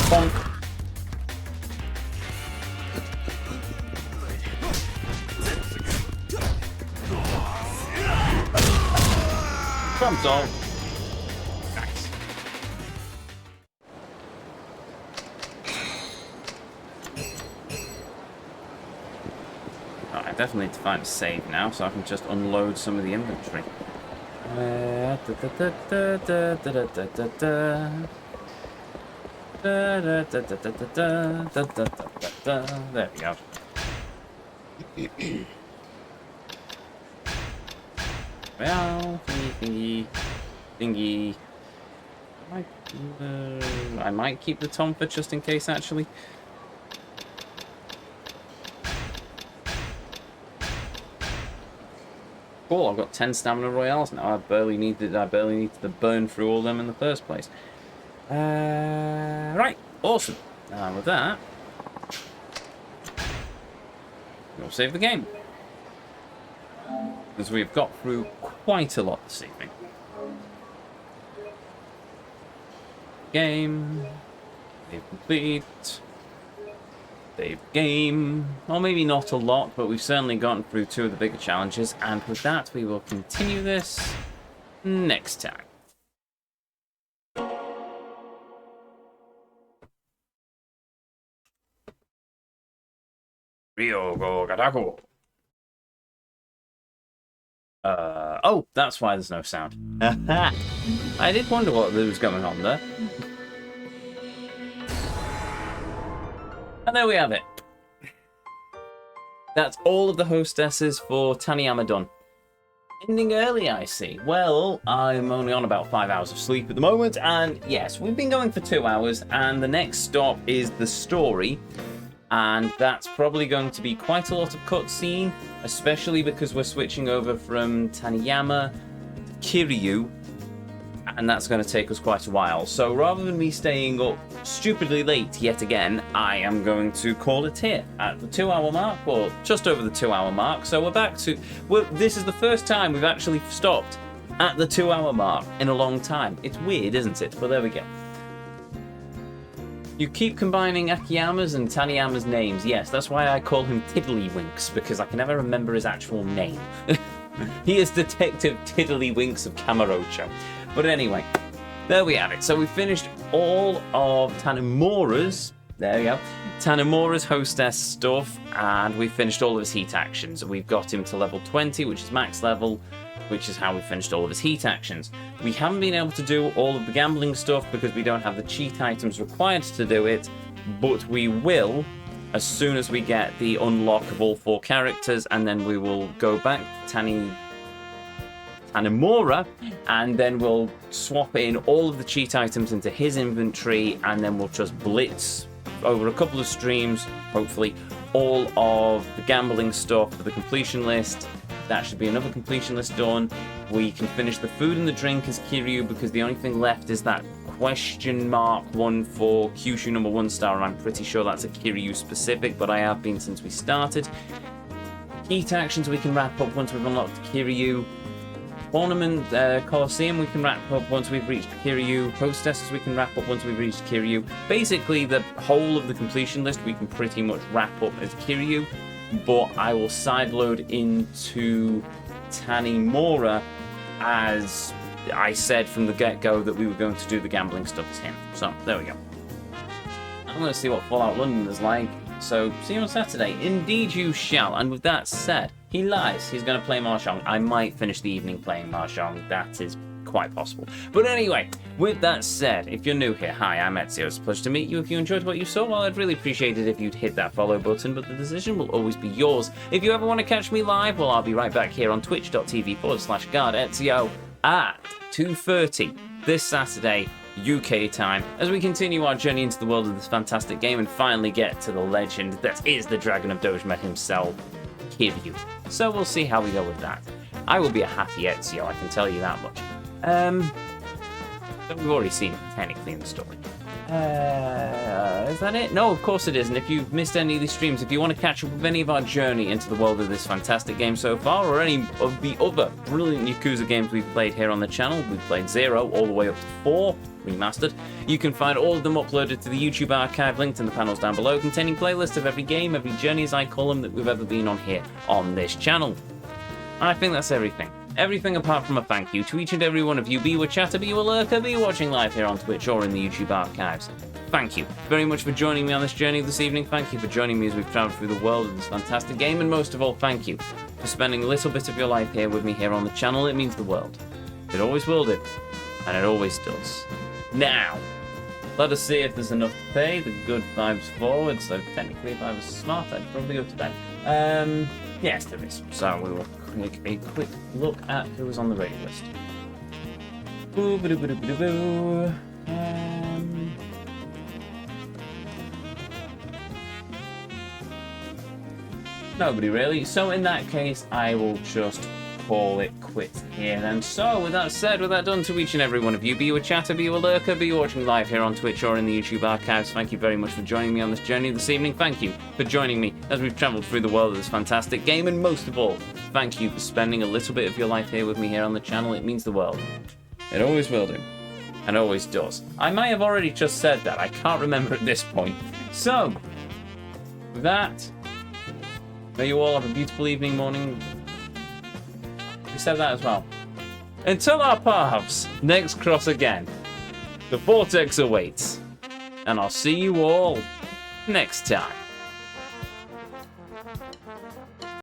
Bonk. Thumbs off. Nice. Right, I definitely need to find a save now so I can just unload some of the inventory. There we go. Well, thingy. I might keep the Tomfa just in case, actually. Cool, I've got 10 stamina royales now. I barely needed to burn through all of them in the first place. Right, awesome. With that, we'll save the game. Because we've got through quite a lot this evening. Game. Save complete. Save game. Well, maybe not a lot, but we've certainly gotten through 2 of the bigger challenges. And with that, we will continue this next time. Ryu Ga Gotoku. Oh, that's why there's no sound. I did wonder what was going on there. And there we have it. That's all of the hostesses for Taniyama done. Ending early, I see. Well, I'm only on about 5 hours of sleep at the moment, and yes, we've been going for 2 hours, and the next stop is the story. And that's probably going to be quite a lot of cutscene, especially because we're switching over from Taniyama to Kiryu, and that's going to take us quite a while. So rather than me staying up stupidly late yet again, I am going to call it here at the 2-hour mark, or just over the 2-hour mark. So we're back to... Well, this is the first time we've actually stopped at the 2-hour mark in a long time. It's weird, isn't it? But there we go. You keep combining Akiyama's and Taniyama's names. Yes, that's why I call him Tiddlywinks, because I can never remember his actual name. He is Detective Tiddlywinks of Kamurocho. But anyway, there we have it. So we finished all of Tanemura's, there we go, Tanemura's hostess stuff, and we finished all of his heat actions. We've got him to level 20, which is max level, which is how we finished all of his heat actions. We haven't been able to do all of the gambling stuff because we don't have the cheat items required to do it, but we will as soon as we get the unlock of all 4 characters, and then we will go back to Tanemura, and then we'll swap in all of the cheat items into his inventory, and then we'll just blitz over a couple of streams, hopefully, all of the gambling stuff for the completion list. That should be another completion list done. We can finish the food and the drink as Kiryu, because the only thing left is that question mark one for Kyushu number 1 star, and I'm pretty sure that's a Kiryu specific, but I have been since we started. Heat actions we can wrap up once we've unlocked Kiryu. Tournament Colosseum we can wrap up once we've reached Kiryu. Hostesses we can wrap up once we've reached Kiryu. Basically, the whole of the completion list we can pretty much wrap up as Kiryu, but I will sideload into Tanemura, as I said from the get-go that we were going to do the gambling stuff as him. So, there we go. I'm going to see what Fallout London is like, so see you on Saturday. Indeed you shall, and with that said, he lies. He's going to play Mahjong. I might finish the evening playing Mahjong. That is quite possible. But anyway, with that said, if you're new here, hi, I'm Ezio. It's a pleasure to meet you. If you enjoyed what you saw, well, I'd really appreciate it if you'd hit that follow button, but the decision will always be yours. If you ever want to catch me live, well, I'll be right back here on twitch.tv/GuardEzio at 2:30 this Saturday, UK time, as we continue our journey into the world of this fantastic game and finally get to the legend that is the Dragon of Dojima himself, Kiryu. So we'll see how we go with that. I will be a happy Ezio, I can tell you that much. We've already seen it technically in the story. Is that it? No, of course it isn't. If you've missed any of these streams, if you want to catch up with any of our journey into the world of this fantastic game so far, or any of the other brilliant Yakuza games we've played here on the channel, we've played 0 all the way up to 4, Remastered. You can find all of them uploaded to the YouTube archive, linked in the panels down below, containing playlists of every game, every journey as I call them, that we've ever been on here on this channel. I think that's everything. Everything apart from a thank you to each and every one of you, be you a chatter, be you a lurker, be you watching live here on Twitch or in the YouTube archives. Thank you very much for joining me on this journey this evening. Thank you for joining me as we've travelled through the world of this fantastic game, and most of all, thank you for spending a little bit of your life here with me here on the channel. It means the world. It always will do, and it always does. Now, let us see if there's enough to pay the good vibes forward. So technically, if I was smart, I'd probably go to bed. Yes, there is. So we will take a quick look at who was on the rating list. Nobody really. So in that case, I will just call it quits here then. So with that said, with that done, to each and every one of you, be you a chatter, be you a lurker, be you watching live here on Twitch or in the YouTube archives, thank you very much for joining me on this journey this evening. Thank you for joining me as we've travelled through the world of this fantastic game, and most of all, thank you for spending a little bit of your life here with me here on the channel. It means the world. It always will do, and always does. I may have already just said that, I can't remember at this point. So, with that, may you all have a beautiful evening, morning. We said that as well. Until our paths next cross again, the Vortex awaits, and I'll see you all next time.